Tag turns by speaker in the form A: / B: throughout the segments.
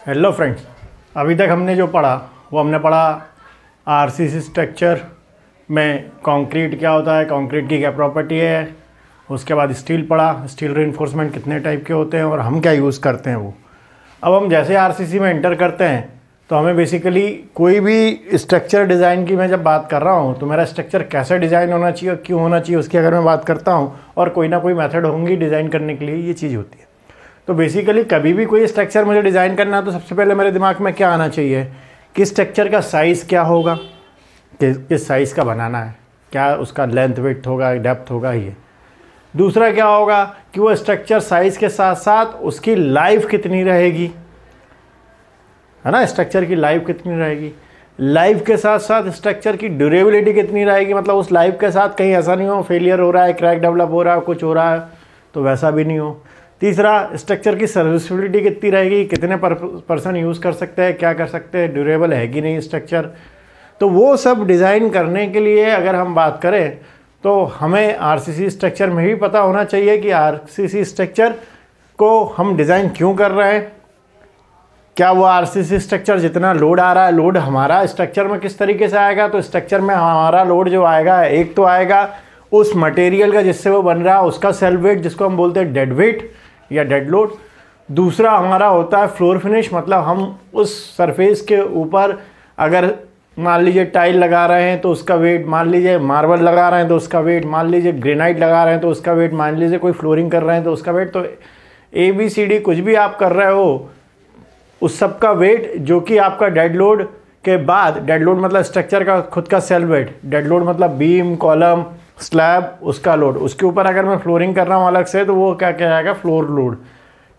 A: Hello friends, अभी तक हमने जो पढ़ा वो हमने पढ़ा आरसीसी स्ट्रक्चर में कंक्रीट क्या होता है, कंक्रीट की क्या प्रॉपर्टी है। उसके बाद स्टील पढ़ा, स्टील रीइंफोर्समेंट कितने टाइप के होते हैं और हम क्या यूज़ करते हैं वो। अब हम जैसे आरसीसी में एंटर करते हैं तो हमें बेसिकली कोई भी स्ट्रक्चर डिज़ाइन की मैं जब बात कर रहा हूँ तो मेरा स्ट्रक्चर कैसे डिज़ाइन होना चाहिए, क्यों होना चाहिए, उसकी अगर मैं बात करता हूँ और कोई ना कोई मेथड होंगी डिज़ाइन करने के लिए, ये चीज़ होती है। तो बेसिकली कभी भी कोई स्ट्रक्चर मुझे डिज़ाइन करना है तो सबसे पहले मेरे दिमाग में क्या आना चाहिए कि स्ट्रक्चर का साइज़ क्या होगा, किस साइज़ का बनाना है, क्या उसका लेंथ विड्थ होगा, डेप्थ होगा। ये दूसरा क्या होगा कि वो स्ट्रक्चर साइज़ के साथ साथ उसकी लाइफ कितनी रहेगी, है ना। स्ट्रक्चर की लाइफ कितनी रहेगी, लाइफ के साथ साथ स्ट्रक्चर की ड्यूरेबिलिटी कितनी रहेगी, मतलब उस लाइफ के साथ कहीं ऐसा नहीं हो फेलियर हो रहा है, क्रैक डेवलप हो रहा है, कुछ हो रहा है तो वैसा भी नहीं हो। तीसरा, स्ट्रक्चर की सर्विसिबिलिटी कितनी रहेगी, कितने पर्सन यूज़ कर सकते हैं, क्या कर सकते हैं, ड्यूरेबल है कि नहीं स्ट्रक्चर। तो वो सब डिज़ाइन करने के लिए अगर हम बात करें तो हमें आरसीसी स्ट्रक्चर में भी पता होना चाहिए कि आरसीसी स्ट्रक्चर को हम डिज़ाइन क्यों कर रहे हैं। क्या वो आरसीसी स्ट्रक्चर जितना लोड आ रहा है, लोड हमारा स्ट्रक्चर में किस तरीके से आएगा। तो स्ट्रक्चर में हमारा लोड जो आएगा, एक तो आएगा उस मटेरियल का जिससे वो बन रहा है उसका सेल वेट, जिसको हम बोलते हैं डेड वेट या डेड लोड। दूसरा हमारा होता है फ्लोर फिनिश, मतलब हम उस सरफेस के ऊपर अगर मान लीजिए टाइल लगा रहे हैं तो उसका वेट, मान लीजिए मार्बल लगा रहे हैं तो उसका वेट, मान लीजिए ग्रेनाइट लगा रहे हैं तो उसका वेट, मान लीजिए कोई फ्लोरिंग कर रहे हैं तो उसका वेट। तो ABCD कुछ भी आप कर रहे हो उस सब का वेट जो कि आपका डेड लोड के बाद, डेड लोड मतलब स्ट्रक्चर का खुद का सेल वेट, डेड लोड मतलब बीम, कॉलम, स्लैब, उसका लोड, उसके ऊपर अगर मैं फ्लोरिंग कर रहा हूँ अलग से तो वो क्या कहलाएगा, फ्लोर लोड,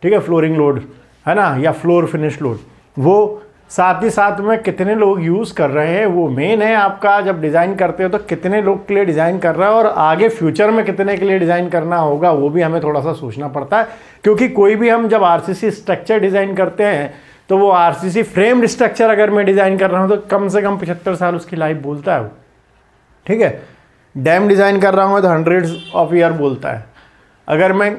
A: ठीक है, फ्लोरिंग लोड, है ना, या फ्लोर फिनिश लोड। वो साथ ही साथ में कितने लोग यूज़ कर रहे हैं वो मेन है आपका। जब डिज़ाइन करते हो तो कितने लोग के लिए डिज़ाइन कर रहा है और आगे फ्यूचर में कितने के लिए डिज़ाइन करना होगा वो भी हमें थोड़ा सा सोचना पड़ता है। क्योंकि कोई भी हम जब आरसीसी स्ट्रक्चर डिज़ाइन करते हैं तो वो आरसीसी फ्रेम्ड स्ट्रक्चर अगर मैं डिज़ाइन कर रहा हूँ तो कम से कम 75 साल उसकी लाइफ बोलता है वो, ठीक है। डैम डिज़ाइन कर रहा हूँ तो 100 ऑफ ईयर बोलता है। अगर मैं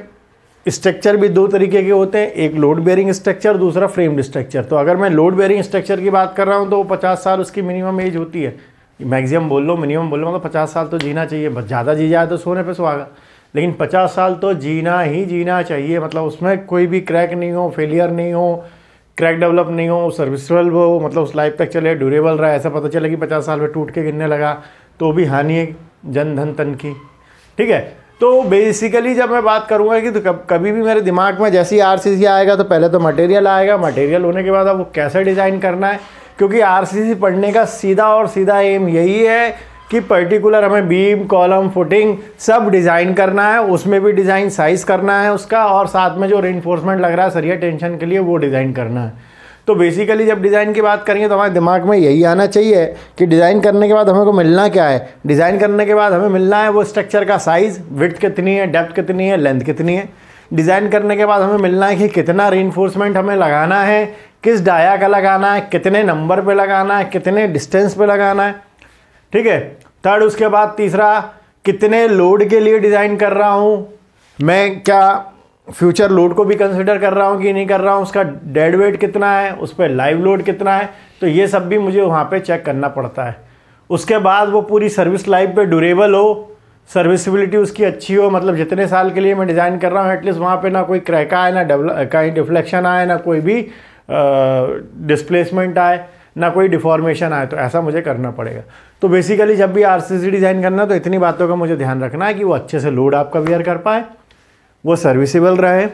A: स्ट्रक्चर भी दो तरीके के होते हैं, एक लोड बेयरिंग स्ट्रक्चर, दूसरा फ्रेम्ड स्ट्रक्चर। तो अगर मैं लोड बेयरिंग स्ट्रक्चर की बात कर रहा हूँ तो वो 50 साल उसकी मिनिमम एज होती है। मैक्सिमम बोल लो, मिनिमम बोल लो, मतलब 50 साल तो जीना चाहिए। बस ज़्यादा जी जाए तो सोने पे सुहागा, लेकिन 50 साल तो जीना ही जीना चाहिए। मतलब उसमें कोई भी क्रैक नहीं हो, फेलियर नहीं हो, क्रैक डेवलप नहीं हो, सर्विसेबल हो, मतलब उस लाइफ तक चले, ड्यूरेबल रहा। ऐसा पता चले कि 50 साल में टूट के गिरने लगा तो भी हानि है जन धन तन की, ठीक है। तो बेसिकली जब मैं बात करूंगा कि तो कभी भी मेरे दिमाग में जैसे ही आरसीसी आएगा तो पहले तो मटेरियल आएगा, मटेरियल होने के बाद अब वो कैसे डिज़ाइन करना है। क्योंकि आरसीसी पढ़ने का सीधा एम यही है कि पर्टिकुलर हमें बीम, कॉलम, फुटिंग सब डिज़ाइन करना है, उसमें भी डिज़ाइन साइज़ करना है उसका, और साथ में जो रेनफोर्समेंट लग रहा है सरिया टेंशन के लिए वो डिज़ाइन करना है। तो बेसिकली जब डिज़ाइन की बात करेंगे तो हमारे दिमाग में यही आना चाहिए कि डिज़ाइन करने के बाद हमें को मिलना क्या है। डिज़ाइन करने के बाद हमें मिलना है वो स्ट्रक्चर का साइज़, विड्थ कितनी है, डेप्थ कितनी है, लेंथ कितनी है। डिज़ाइन करने के बाद हमें मिलना है कि कितना रीइंफोर्समेंट हमें लगाना है, किस डाया का लगाना है, कितने नंबर पे लगाना है, कितने डिस्टेंस पे लगाना है, ठीक है। थर्ड, उसके बाद तीसरा, कितने लोड के लिए डिज़ाइन कर रहा हूँ मैं, क्या फ्यूचर लोड को भी कंसिडर कर रहा हूँ कि नहीं कर रहा हूँ, उसका डेड वेट कितना है, उस पर लाइव लोड कितना है। तो ये सब भी मुझे वहाँ पे चेक करना पड़ता है। उसके बाद वो पूरी सर्विस लाइफ पे ड्यूरेबल हो, सर्विसिबिलिटी उसकी अच्छी हो, मतलब जितने साल के लिए मैं डिज़ाइन कर रहा हूँ एटलीस्ट वहाँ पे ना कोई क्रैक आए, ना कहीं डिफ्लेक्शन आए, ना कोई भी डिस्प्लेसमेंट आए, ना कोई डिफॉर्मेशन आए। तो ऐसा मुझे करना पड़ेगा। तो बेसिकली जब भी आरसीसी डिज़ाइन करना तो इतनी बातों का मुझे ध्यान रखना है कि वो अच्छे से लोड आपका बियर कर पाए, वो सर्विसेबल रहे,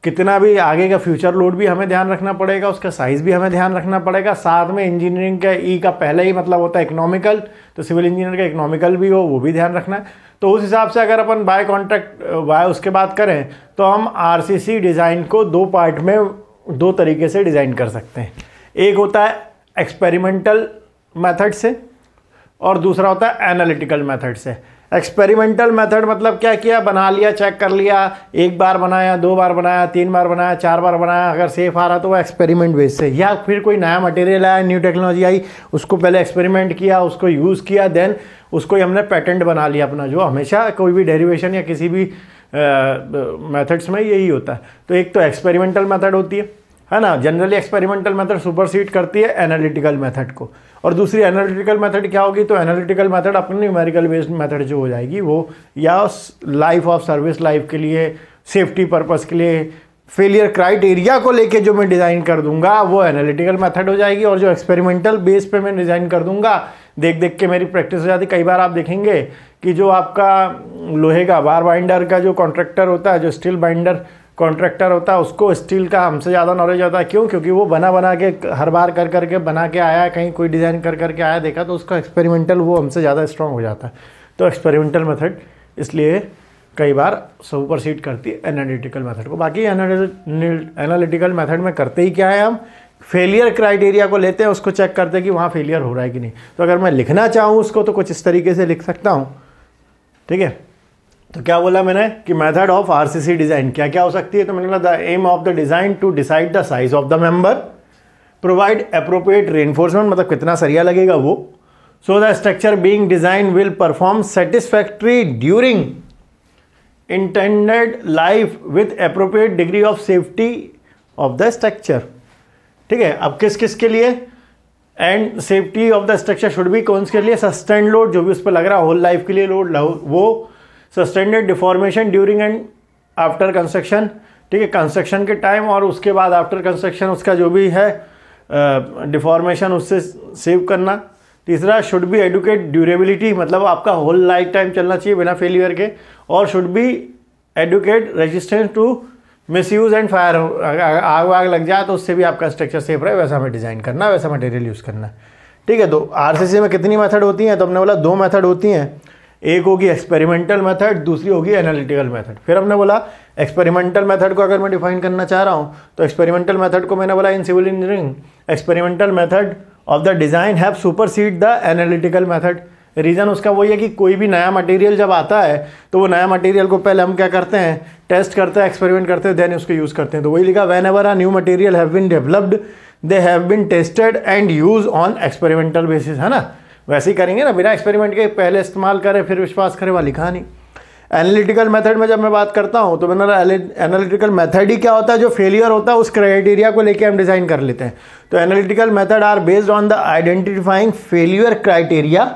A: कितना भी आगे का फ्यूचर लोड भी हमें ध्यान रखना पड़ेगा, उसका साइज़ भी हमें ध्यान रखना पड़ेगा। साथ में इंजीनियरिंग का ई का पहले ही मतलब होता है इकोनॉमिकल, तो सिविल इंजीनियर का इकोनॉमिकल भी हो, वो भी ध्यान रखना है। तो उस हिसाब से अगर अपन बाय कॉन्ट्रैक्ट उसके बात करें तो हम आरसीसी डिज़ाइन को दो पार्ट में दो तरीके से डिज़ाइन कर सकते हैं। एक होता है एक्सपेरिमेंटल मेथड से और दूसरा होता है एनालिटिकल मेथड से। एक्सपेरिमेंटल मेथड मतलब क्या किया, बना लिया, चेक कर लिया, एक बार बनाया, दो बार बनाया, तीन बार बनाया, चार बार बनाया, अगर सेफ आ रहा तो वो एक्सपेरिमेंट बेस से। या फिर कोई नया मटेरियल आया, न्यू टेक्नोलॉजी आई, उसको पहले एक्सपेरिमेंट किया, उसको यूज़ किया, देन उसको ही हमने पेटेंट बना लिया अपना। जो हमेशा कोई भी डेरिवेशन या किसी भी मेथड्स में यही होता है। तो एक तो एक्सपेरिमेंटल मेथड होती है, है ना। जनरली एक्सपेरिमेंटल मेथड सुपरसीड करती है एनालिटिकल मेथड को। और दूसरी एनालिटिकल मेथड क्या होगी, तो एनालिटिकल मेथड अपनी न्यूमेरिकल बेस्ड मेथड जो हो जाएगी वो या लाइफ ऑफ सर्विस लाइफ के लिए, सेफ्टी पर्पस के लिए, फेलियर क्राइटेरिया को लेके जो मैं डिज़ाइन कर दूंगा वो एनालिटिकल मेथड हो जाएगी। और जो एक्सपेरिमेंटल बेस पे मैं डिज़ाइन कर दूंगा, देख देख के मेरी प्रैक्टिस हो जाती। कई बार आप देखेंगे कि जो आपका लोहे का बार बाइंडर का जो कॉन्ट्रैक्टर होता है, जो स्टील बाइंडर कॉन्ट्रैक्टर होता है, उसको स्टील का हमसे ज़्यादा नॉलेज होता है। क्यों? क्योंकि वो बना के हर बार कर करके बना के आया, कहीं कोई डिज़ाइन कर करके आया, देखा, तो उसका एक्सपेरिमेंटल वो हमसे ज़्यादा स्ट्रॉन्ग हो जाता है। तो एक्सपेरिमेंटल मेथड इसलिए कई बार सुपरसीड करती है एनालिटिकल मेथड को। बाकी एनालिटिकल मेथड में करते ही क्या है, हम फेलियर क्राइटेरिया को लेते हैं, उसको चेक करते हैं कि वहाँ फेलियर हो रहा है कि नहीं। तो अगर मैं लिखना चाहूँ उसको तो कुछ इस तरीके से लिख सकता हूँ, ठीक है। तो क्या बोला मैंने कि मेथड ऑफ आरसीसी डिज़ाइन क्या क्या हो सकती है। तो मैंने बोला the aim of the design to decide the size of the member, provide appropriate reinforcement, मतलब कितना सरिया लगेगा वो, so the structure being design will perform satisfactory during intended life with appropriate degree of safety of the structure, ठीक है। अब किस किस के लिए, and safety of the structure should be कौन के लिए, सस्टेन लोड जो भी उस पर लग रहा है होल लाइफ के लिए लोड, वो sustained deformation during and after construction, ठीक है, कंस्ट्रक्शन के टाइम और उसके बाद आफ्टर कंस्ट्रक्शन उसका जो भी है डिफॉर्मेशन उससे सेव करना। तीसरा शुड बी एडुकेट ड्यूरेबिलिटी, मतलब आपका होल लाइफ टाइम चलना चाहिए बिना फेलियर के। और should be adequate resistance to misuse and fire, आग वाग लग जाए तो उससे भी आपका स्ट्रक्चर सेफ रहे, वैसा हमें डिज़ाइन करना, वैसा मटेरियल यूज़ करना, ठीक है। तो आरसीसी में कितनी मेथड होती हैं, तो हमने बोला 2 मेथड होती हैं, एक होगी एक्सपेरिमेंटल मेथड, दूसरी होगी एनालिटिकल मेथड। फिर हमने बोला एक्सपेरिमेंटल मेथड को अगर मैं डिफाइन करना चाह रहा हूँ तो एक्सपेरिमेंटल मेथड को मैंने बोला in civil engineering experimental method of the design have supersede the analytical method. Reason उसका वही है कि कोई भी नया मटेरियल जब आता है तो वो नया मटेरियल को पहले हम क्या करते हैं, टेस्ट करते हैं, एक्सपेरिमेंट करते हैं, देन उसको यूज़ करते हैं। तो वही लिखा whenever a new material have been developed they have been tested and use on experimental basis, है ना। वैसे ही करेंगे ना, बिना एक्सपेरिमेंट के पहले इस्तेमाल करें फिर विश्वास करें, वाला लिखा नहीं। एनालिटिकल मेथड में जब मैं बात करता हूँ तो मैंने एनालिटिकल मेथड ही क्या होता है, जो फेलियर होता है उस क्राइटेरिया को लेके हम डिज़ाइन कर लेते हैं। तो analytical method are based on the identifying failure criteria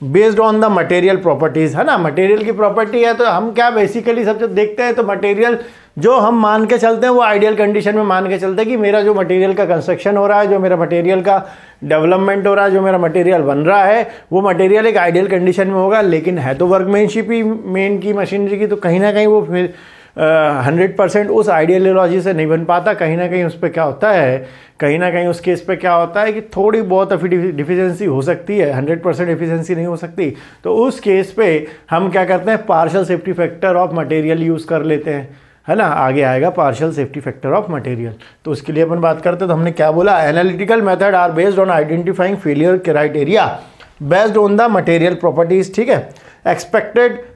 A: based on the material properties, है ना। मटेरियल की प्रॉपर्टी है तो हम क्या बेसिकली सब जब देखते हैं तो मटेरियल जो हम मान के चलते हैं वो आइडियल कंडीशन में मान के चलते हैं कि मेरा जो मटेरियल का कंस्ट्रक्शन हो रहा है, जो मेरा मटेरियल का डेवलपमेंट हो रहा है, जो मेरा मटेरियल बन रहा है, वो मटेरियल एक आइडियल कंडीशन में होगा। लेकिन है तो वर्कमैनशिप ही मेन की मशीनरी की, तो कहीं ना कहीं वो फिर 100% उस आइडियोलॉजी से नहीं बन पाता। कहीं ना कहीं उस पर क्या होता है, कहीं ना कहीं उस केस पे क्या होता है कि थोड़ी बहुत डिफिशिएंसी हो सकती है, 100% एफिशिएंसी नहीं हो सकती। तो उस केस पे हम क्या करते हैं, partial safety factor of material use कर लेते हैं, है ना। आगे आएगा partial safety factor of material. तो उसके लिए अपन बात करते हैं तो हमने क्या बोला, analytical method are based on identifying failure criteria based on the material properties, ठीक है। Expected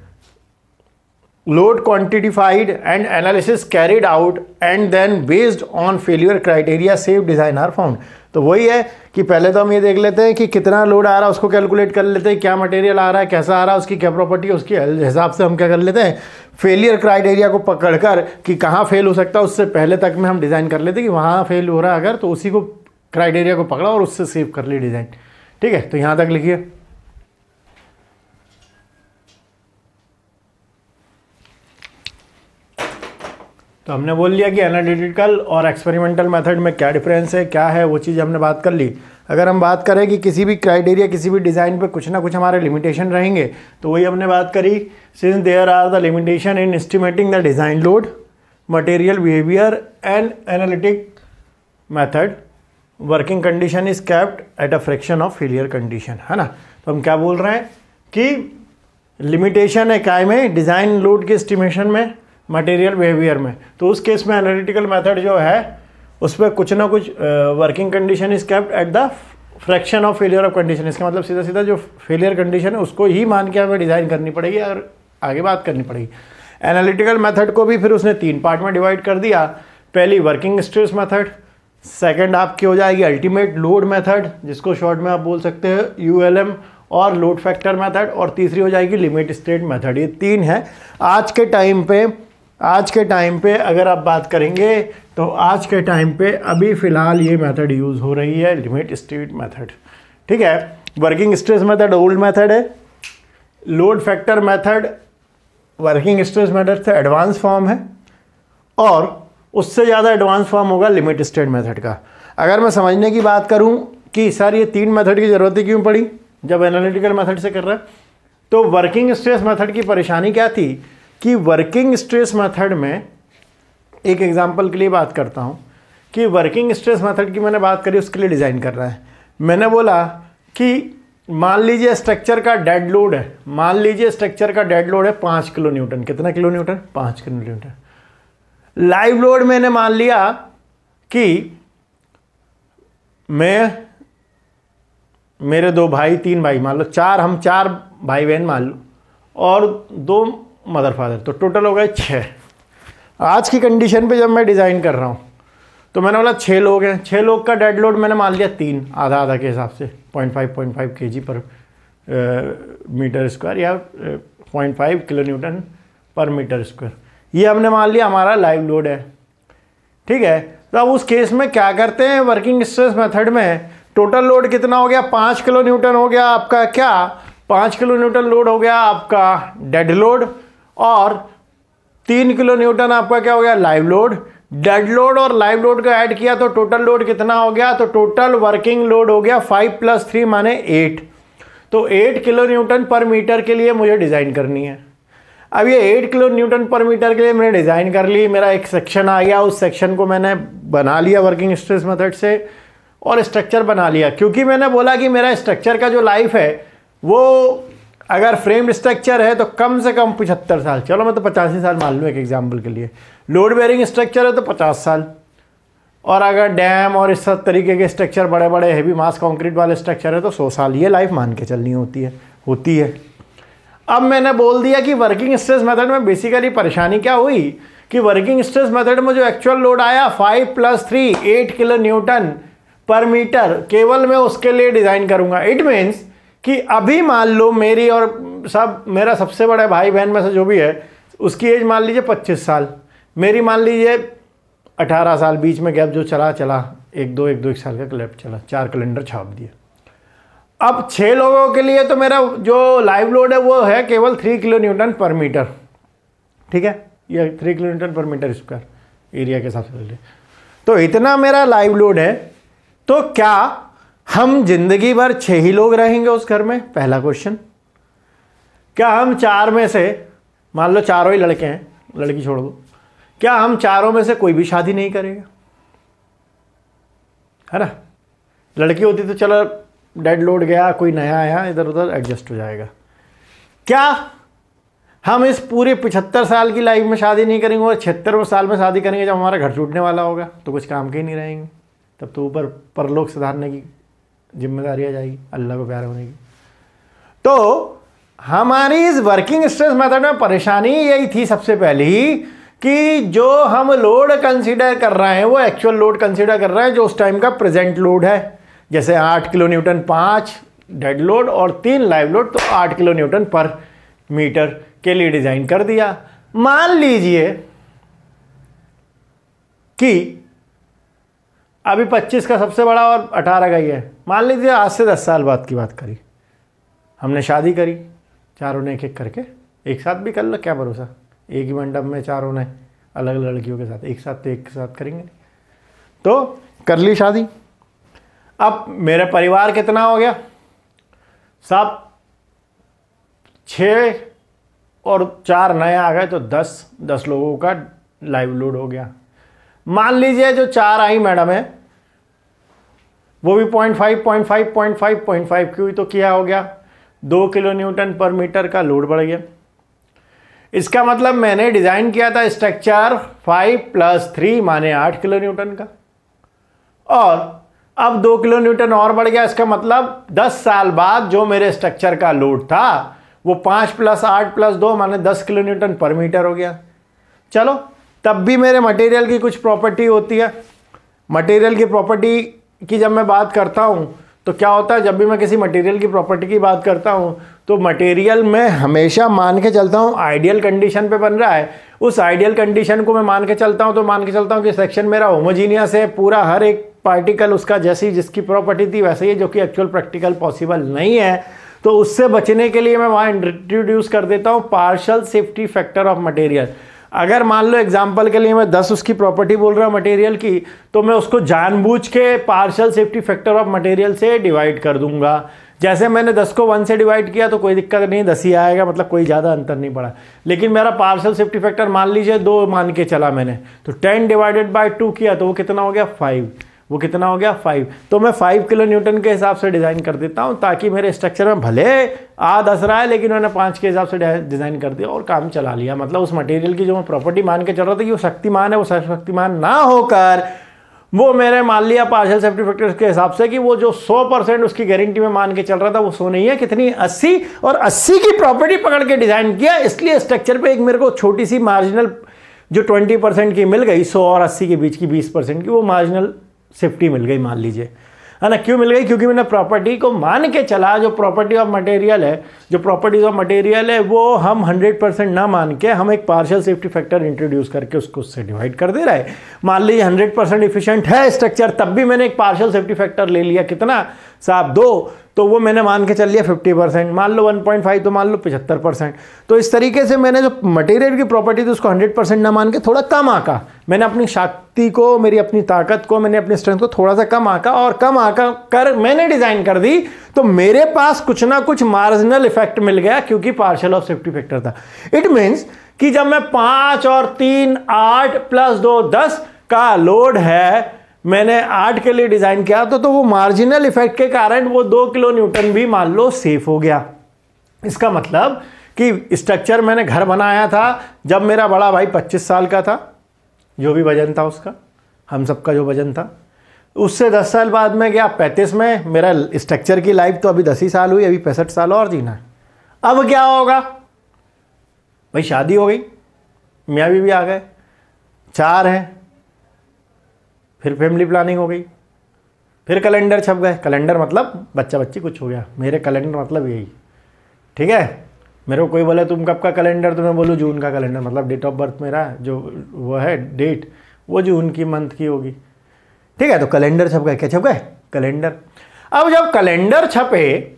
A: load quantified and analysis carried out and then based on failure criteria safe design are found। तो वही है कि पहले तो हम ये देख लेते हैं कि कितना लोड आ रहा है, उसको कैलकुलेट कर लेते हैं, क्या मटेरियल आ रहा है, कैसा आ रहा है, उसकी क्या प्रॉपर्टी है, उसके हिसाब से हम क्या कर लेते हैं, फेलियर क्राइटेरिया को पकड़कर कि कहाँ फेल हो सकता है उससे पहले तक में हम डिज़ाइन कर लेते हैं कि वहाँ फेल हो रहा है अगर, तो उसी को क्राइटेरिया को पकड़ा और उससे सेव कर ली डिज़ाइन, ठीक है। तो यहाँ तक लिखिए। तो हमने बोल लिया कि एनालिटिकल और एक्सपेरिमेंटल मेथड में क्या डिफरेंस है, क्या है, वो चीज़ हमने बात कर ली। अगर हम बात करें कि किसी भी क्राइटेरिया, किसी भी डिज़ाइन पे कुछ ना कुछ हमारे लिमिटेशन रहेंगे, तो वही हमने बात करी, since there are the limitation in estimating the design load, material behaviour and analytic method, working condition is kept at a fraction of failure condition, है ना। तो हम क्या बोल रहे हैं कि लिमिटेशन है काय में, डिज़ाइन लोड के एस्टिमेशन में, मटेरियल बिहेवियर में। तो उस केस में एनालिटिकल मेथड जो है उस पर कुछ ना कुछ working condition is kept at the fraction of failure of condition. इसका मतलब सीधा सीधा जो फेलियर कंडीशन है उसको ही मान के हमें डिज़ाइन करनी पड़ेगी और आगे बात करनी पड़ेगी। एनालिटिकल मेथड को भी फिर उसने 3 पार्ट में डिवाइड कर दिया। पहली वर्किंग स्ट्रेस मेथड, सेकंड आपकी हो जाएगी अल्टीमेट लोड मेथड जिसको शॉर्ट में आप बोल सकते हैं ULM, और लोड फैक्टर मेथड, और तीसरी हो जाएगी लिमिट स्टेट मेथड। ये 3 है। आज के टाइम पे आज के टाइम पे अगर आप बात करेंगे तो आज के टाइम पे अभी फ़िलहाल ये मेथड यूज़ हो रही है, लिमिट स्टेट मेथड। ठीक है, working stress method old method है, load factor method working stress method से एडवांस फॉर्म है, और उससे ज़्यादा एडवांस फॉर्म होगा लिमिट स्टेट मेथड का। अगर मैं समझने की बात करूं कि सर ये 3 मेथड की ज़रूरत क्यों पड़ी जब एनालिटिकल मेथड से कर रहा है, तो वर्किंग स्ट्रेस मेथड की परेशानी क्या थी कि वर्किंग स्ट्रेस मेथड में, एक एग्जांपल के लिए बात करता हूं कि वर्किंग स्ट्रेस मेथड की मैंने बात करी, उसके लिए डिज़ाइन कर रहा है। मैंने बोला कि मान लीजिए स्ट्रक्चर का डेड लोड है, मान लीजिए स्ट्रक्चर का डेड लोड है 5 किलो न्यूटन। कितना kilo Newton? 5 kilo Newton. Live load मैंने मान लिया कि मेरे 2 भाई 3 भाई मान लो, हम 4 भाई बहन मान लो, और 2 मदर फादर, तो टोटल हो गए 6। आज की कंडीशन पे जब मैं डिज़ाइन कर रहा हूँ तो मैंने बोला 6 लोग हैं, 6 लोग का डेड लोड मैंने मान लिया 3, आधा आधा के हिसाब से 0.5 kg पर मीटर स्क्वायर या 0.5 किलो न्यूटन पर मीटर स्क्वायर, ये हमने मान लिया हमारा लाइव लोड है। ठीक है, तो अब उस केस में क्या करते हैं, वर्किंग स्ट्रेस मेथड में टोटल लोड कितना हो गया? 5 किलो न्यूटन हो गया आपका, क्या 5 किलो न्यूटन लोड हो गया आपका डेड लोड, और 3 किलो न्यूटन आपका क्या हो गया? Live load. डेड लोड और लाइव लोड का ऐड किया तो टोटल लोड कितना हो गया? तो टोटल वर्किंग लोड हो गया 5 + 3 माने 8। तो 8 किलो न्यूटन पर मीटर के लिए मुझे डिज़ाइन करनी है। अब ये 8 किलो न्यूटन पर मीटर के लिए मैंने डिज़ाइन कर ली, मेरा एक सेक्शन आ गया, उस सेक्शन को मैंने बना लिया वर्किंग स्ट्रेस मेथड से और स्ट्रक्चर बना लिया। क्योंकि मैंने बोला कि मेरा स्ट्रक्चर का जो लाइफ है वो अगर फ्रेम स्ट्रक्चर है तो कम से कम 75 साल, चलो मैं तो 85 साल मान लूँ एक एग्जाम्पल के लिए। लोड बेयरिंग स्ट्रक्चर है तो 50 साल, और अगर डैम और इस सब तरीके के स्ट्रक्चर बड़े बड़े हैवी मास कंक्रीट वाले स्ट्रक्चर है तो 100 साल, ये लाइफ मान के चलनी होती है। अब मैंने बोल दिया कि वर्किंग स्ट्रेस मेथड में बेसिकली परेशानी क्या हुई कि वर्किंग स्ट्रेस मेथड में जो एक्चुअल लोड आया 5 + 3 8 किलो न्यूटन पर मीटर, केवल मैं उसके लिए डिज़ाइन करूंगा। इट मीन्स कि अभी मान लो मेरी और मेरा सबसे बड़ा भाई बहन में से जो भी है उसकी एज मान लीजिए 25 साल, मेरी मान लीजिए 18 साल, बीच में गैप जो चला 1 साल का गैप चला, 4 कैलेंडर छाप दिए। अब 6 लोगों के लिए तो मेरा जो लाइव लोड है वो है केवल 3 किलो न्यूटन पर मीटर। ठीक है, ये 3 किलो न्यूटन पर मीटर स्क्वायर एरिया के हिसाब से ले, तो इतना मेरा लाइव लोड है। तो क्या हम जिंदगी भर 6 ही लोग रहेंगे उस घर में? पहला क्वेश्चन। क्या हम 4 में से, मान लो चारों ही लड़के हैं, लड़की छोड़ दो, क्या हम चारों में से कोई भी शादी नहीं करेगा? है ना, लड़की होती तो चलो डेड लोड गया, कोई नया आया, इधर उधर एडजस्ट हो जाएगा। क्या हम इस पूरे 75 साल की लाइफ में शादी नहीं करेंगे और 76वें साल में शादी करेंगे जब हमारा घर टूटने वाला होगा? तो कुछ काम के ही नहीं रहेंगे, तब तो ऊपर परलोक सुधारने की जिम्मेदारी आ जाएगी, अल्लाह को प्यार होने की। तो हमारी इस वर्किंग स्ट्रेस मेथड में परेशानी यही थी सबसे पहली कि जो हम लोड कंसीडर कर रहे हैं वो एक्चुअल लोड कंसीडर कर रहे हैं जो उस टाइम का प्रेजेंट लोड है। जैसे 8 किलो न्यूटन 5 डेड लोड और 3 लाइव लोड, तो 8 किलो न्यूटन पर मीटर के लिए डिजाइन कर दिया। मान लीजिए कि अभी 25 का सबसे बड़ा और 18 का ही है, मान लीजिए आज से 10 साल बाद की बात करी, हमने शादी करी, चारों ने एक एक करके, एक साथ भी कर लो, क्या भरोसा, एक ही मंडप में चारों ने अलग अलग लड़कियों के साथ, एक साथ करेंगे नहीं, तो कर ली शादी। अब मेरा परिवार कितना हो गया? सब 6 और 4 नए आ गए तो 10 लोगों का लाइव लोड हो गया। मान लीजिए जो 4 आई मैडम है वो भी 0.5 की हुई, तो क्या हो गया? 2 किलो न्यूटन पर मीटर का लोड बढ़ गया। इसका मतलब मैंने डिजाइन किया था स्ट्रक्चर 5 + 3 माने 8 किलो न्यूटन का, और अब 2 किलो न्यूटन और बढ़ गया। इसका मतलब 10 साल बाद जो मेरे स्ट्रक्चर का लोड था वो 5 + 8 + 2 माने 10 किलो न्यूटन पर मीटर हो गया। चलो, तब भी मेरे मटेरियल की कुछ प्रॉपर्टी होती है। मटेरियल की प्रॉपर्टी की जब मैं बात करता हूं तो क्या होता है, जब भी मैं किसी मटेरियल की प्रॉपर्टी की बात करता हूँ तो मटेरियल में हमेशा मान के चलता हूँ आइडियल कंडीशन पे बन रहा है। उस आइडियल कंडीशन को मैं मान के चलता हूँ तो मान के चलता हूँ कि सेक्शन मेरा होमोजीनियस है, पूरा हर एक पार्टिकल उसका जैसी जिसकी प्रॉपर्टी थी वैसे ही, जो कि एक्चुअल प्रैक्टिकल पॉसिबल नहीं है। तो उससे बचने के लिए मैं वहाँ इंट्रोड्यूस कर देता हूँ partial safety factor of material. अगर मान लो एग्जाम्पल के लिए मैं 10 उसकी प्रॉपर्टी बोल रहा हूँ मटेरियल की, तो मैं उसको जानबूझ के partial safety factor of material से डिवाइड कर दूंगा। जैसे मैंने 10 को 1 से डिवाइड किया तो कोई दिक्कत नहीं, 10 ही आएगा, मतलब कोई ज़्यादा अंतर नहीं पड़ा। लेकिन मेरा पार्शियल सेफ्टी फैक्टर मान लीजिए 2 मान के चला मैंने, तो 10 डिवाइडेड बाय 2 किया तो वो कितना हो गया 5। वो कितना हो गया 5। तो मैं 5 किलो न्यूटन के हिसाब से डिज़ाइन कर देता हूँ, ताकि मेरे स्ट्रक्चर में भले आ 10 रहा है लेकिन मैंने 5 के हिसाब से डिज़ाइन कर दिया और काम चला लिया। मतलब उस मटेरियल की जो मैं प्रॉपर्टी मान के चल रहा था कि वो शक्तिमान है, वो शक्तिमान ना होकर वो मैंने मान लिया पार्शियल सेफ्टी फैक्टर के हिसाब से कि वो जो 100% उसकी गारंटी में मान के चल रहा था वो 100 नहीं है, कितनी 80, और 80 की प्रॉपर्टी पकड़ के डिज़ाइन किया। इसलिए स्ट्रक्चर पे एक मेरे को छोटी सी मार्जिनल जो 20% की मिल गई, 100 और 80 के बीच की 20% की, वो मार्जिनल सेफ्टी मिल गई मान लीजिए, है ना। क्यों मिल गई? क्योंकि मैंने प्रॉपर्टी को मान के चला, जो प्रॉपर्टी ऑफ मटेरियल है, जो प्रॉपर्टीज ऑफ मटेरियल है वो हम 100% ना मान के हम एक पार्शियल सेफ्टी फैक्टर इंट्रोड्यूस करके उसको उससे डिवाइड कर दे रहा है। मान लीजिए 100% इफिशिएंट है स्ट्रक्चर, तब भी मैंने एक पार्शियल सेफ्टी फैक्टर ले लिया, कितना साहब 2, तो वो मैंने मान के चल लिया 50%, मान लो 1.5 तो मान लो 75%। तो इस तरीके से मैंने जो मटेरियल की प्रॉपर्टी थी उसको 100% ना मान के थोड़ा कम आंका। मैंने अपनी शक्ति को, मेरी अपनी ताकत को, मैंने अपनी स्ट्रेंथ को थोड़ा सा कम आंका, और कम आंका कर मैंने डिजाइन कर दी, तो मेरे पास कुछ ना कुछ मार्जिनल इफेक्ट मिल गया, क्योंकि पार्शियल ऑफ सेफ्टी फैक्टर था। इट मीन्स कि जब मैं 5 और 3 8 प्लस 2 10 का लोड है, मैंने 8 के लिए डिजाइन किया तो वो मार्जिनल इफेक्ट के कारण वो 2 किलो न्यूटन भी मान लो सेफ हो गया। इसका मतलब कि स्ट्रक्चर मैंने घर बनाया था जब मेरा बड़ा भाई 25 साल का था, जो भी वजन था उसका, हम सबका जो वजन था, उससे 10 साल बाद में गया 35 में। मेरा स्ट्रक्चर की लाइफ तो अभी 10 ही साल हुई, अभी 65 साल और जीना है। अब क्या होगा भाई? शादी हो गई, मियाँ बीवी आ गए, 4 हैं, फिर फैमिली प्लानिंग हो गई, फिर कैलेंडर छप गए। कैलेंडर मतलब बच्चा बच्ची कुछ हो गया, मेरे कैलेंडर मतलब यही, ठीक है। मेरे को कोई बोले तुम कब का कैलेंडर, तो मैं बोलूँ जून का कैलेंडर, मतलब डेट ऑफ बर्थ मेरा जो वो है डेट, वो जून की मंथ की होगी, ठीक है। तो कैलेंडर छप गए। क्या छप गए? कैलेंडर। अब जब कैलेंडर छपे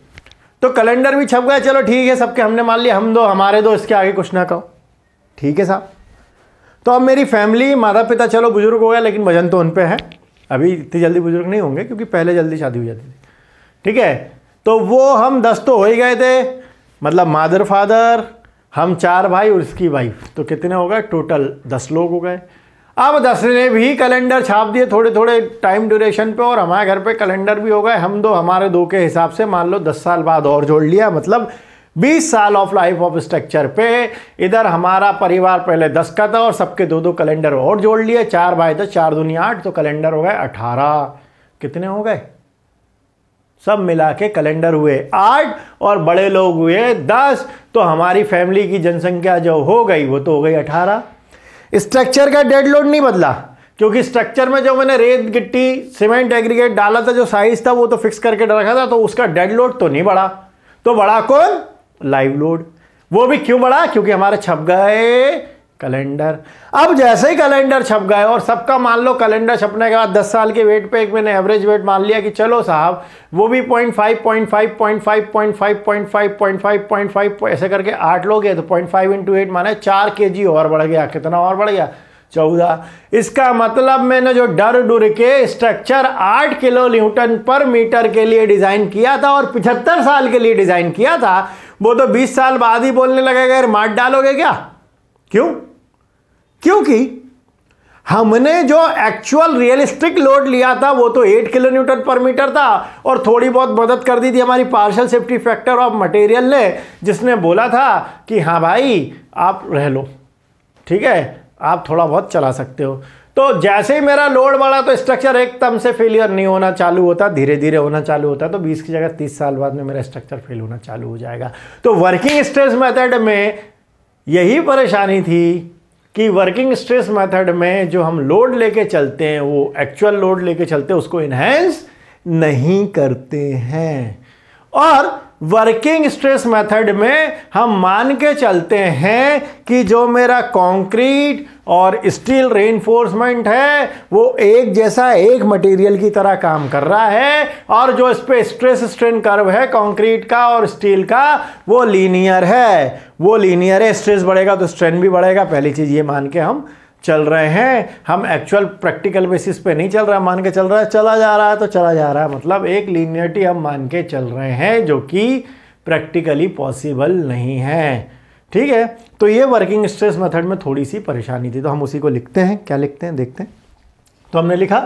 A: तो कैलेंडर भी छप गए, चलो ठीक है, सबके हमने मान लिया, हम 2 हमारे 2, इसके आगे कुछ ना कहो, ठीक है साहब। तो अब मेरी फैमिली, माता पिता चलो बुजुर्ग हो गया, लेकिन वजन तो उन पे है, अभी इतनी जल्दी बुजुर्ग नहीं होंगे क्योंकि पहले जल्दी शादी हो जाती थी, ठीक है। तो वो हम 10 तो हो ही गए थे, मतलब मदर फादर, हम 4 भाई और उसकी वाइफ, तो कितने हो गए टोटल? 10 लोग हो गए। अब 10 ने भी कैलेंडर छाप दिए थोड़े थोड़े टाइम ड्यूरेशन पे, और हमारे घर पे कैलेंडर भी हो गए, हम 2 हमारे 2 के हिसाब से मान लो 10 साल बाद और जोड़ लिया, मतलब 20 साल ऑफ लाइफ ऑफ स्ट्रक्चर पे। इधर हमारा परिवार पहले 10 का था और सबके 2-2 कैलेंडर और जोड़ लिए, 4 भाई 10, 4 दूनी 8, तो कैलेंडर हो गए 18। कितने हो गए? सब मिला के कैलेंडर हुए 8 और बड़े लोग हुए 10, तो हमारी फैमिली की जनसंख्या जो हो गई वो तो हो गई 18। स्ट्रक्चर का डेड लोड नहीं बदला, क्योंकि स्ट्रक्चर में जो मैंने रेत गिट्टी सीमेंट एग्रीगेट डाला था, जो साइज था वो तो फिक्स करके रखा था, तो उसका डेड लोड तो नहीं बढ़ा। तो बढ़ा कौन? Live load. वो भी क्यों बढ़ा? क्योंकि हमारे छप गए कैलेंडर। अब जैसे ही कैलेंडर छप गए और सबका मान लो कैलेंडर छपने के बाद 10 साल के वेट पे एक मैंने एवरेज वेट मान लिया कि चलो साहब, वो भी 0.5 ऐसे करके 8 लोग हैं, तो 0.5 × 8 माने 4 kg और बढ़ गया। कितना और बढ़ गया? 14। इसका मतलब मैंने जो डर डुर के स्ट्रक्चर 8 किलो न्यूटन पर मीटर के लिए डिजाइन किया था और 75 साल के लिए डिजाइन किया था, वो तो 20 साल बाद ही बोलने लगेगा यार मार डालोगे क्या? क्यों? क्योंकि हमने जो एक्चुअल रियलिस्टिक लोड लिया था वो तो 8 किलो न्यूटन पर मीटर था, और थोड़ी बहुत मदद कर दी थी हमारी partial safety factor of material ने, जिसने बोला था कि हाँ भाई आप रह लो, ठीक है, आप थोड़ा बहुत चला सकते हो। तो जैसे ही मेरा लोड बढ़ा तो स्ट्रक्चर एकदम से फेलियर नहीं होना चालू होता, धीरे धीरे होना चालू होता, तो 20 की जगह 30 साल बाद में मेरा स्ट्रक्चर फेल होना चालू हो जाएगा। तो वर्किंग स्ट्रेस मेथड में यही परेशानी थी कि वर्किंग स्ट्रेस मेथड में जो हम लोड लेके चलते हैं वो एक्चुअल लोड लेके चलते हैं, उसको इनहेंस नहीं करते हैं। और वर्किंग स्ट्रेस मेथड में हम मान के चलते हैं कि जो मेरा कंक्रीट और स्टील रेनफोर्समेंट है वो एक जैसा एक मटेरियल की तरह काम कर रहा है, और जो इस पे स्ट्रेस स्ट्रेन कर्व है कंक्रीट का और स्टील का वो लीनियर है, वो लीनियर है। स्ट्रेस बढ़ेगा तो स्ट्रेन भी बढ़ेगा, पहली चीज ये मान के हम चल रहे हैं। हम एक्चुअल प्रैक्टिकल बेसिस पे नहीं चल रहा है, मान के चल रहा है, चला जा रहा है तो चला जा रहा है, मतलब एक लीनियरिटी हम मान के चल रहे हैं जो कि प्रैक्टिकली पॉसिबल नहीं है। ठीक है, तो ये वर्किंग स्ट्रेस मेथड में थोड़ी सी परेशानी थी, तो हम उसी को लिखते हैं। क्या लिखते हैं देखते हैं। तो हमने लिखा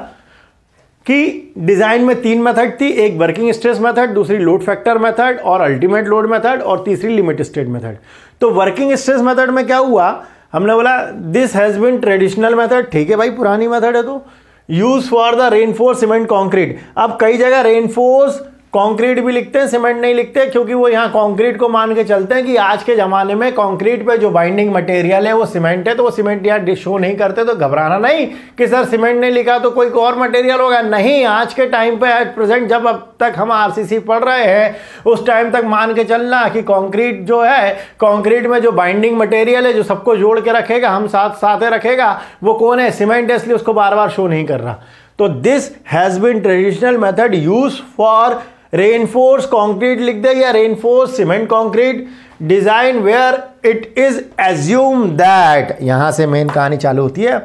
A: कि डिजाइन में 3 मेथड थी, एक वर्किंग स्ट्रेस मेथड, दूसरी लोड फैक्टर मेथड और अल्टीमेट लोड मेथड, और तीसरी लिमिट स्टेट मेथड। तो वर्किंग स्ट्रेस मेथड में क्या हुआ, हमने बोला this has been traditional method. ठीक है भाई, पुरानी मेथड है तो use for the reinforce cement concrete. अब कई जगह रेनफोर्स कंक्रीट भी लिखते हैं, सीमेंट नहीं लिखते, क्योंकि वो यहाँ कंक्रीट को मान के चलते हैं कि आज के ज़माने में कंक्रीट पे जो बाइंडिंग मटेरियल है वो सीमेंट है, तो वो सीमेंट यहाँ शो नहीं करते। तो घबराना नहीं कि सर सीमेंट नहीं लिखा तो कोई और मटेरियल होगा, नहीं। आज के टाइम पे एट प्रेजेंट जब अब तक हम आरसीसी पढ़ रहे हैं उस टाइम तक मान के चलना कि कंक्रीट जो है, कंक्रीट में जो बाइंडिंग मटेरियल है जो सबको जोड़ के रखेगा, हम साथ साथ रखेगा, वो कौन है, सीमेंट है, इसलिए उसको बार बार शो नहीं कर रहा। तो this has been traditional method use for reinforce concrete लिख दे या reinforce cement concrete design where it is assume that, यहां से मेन कहानी चालू होती है।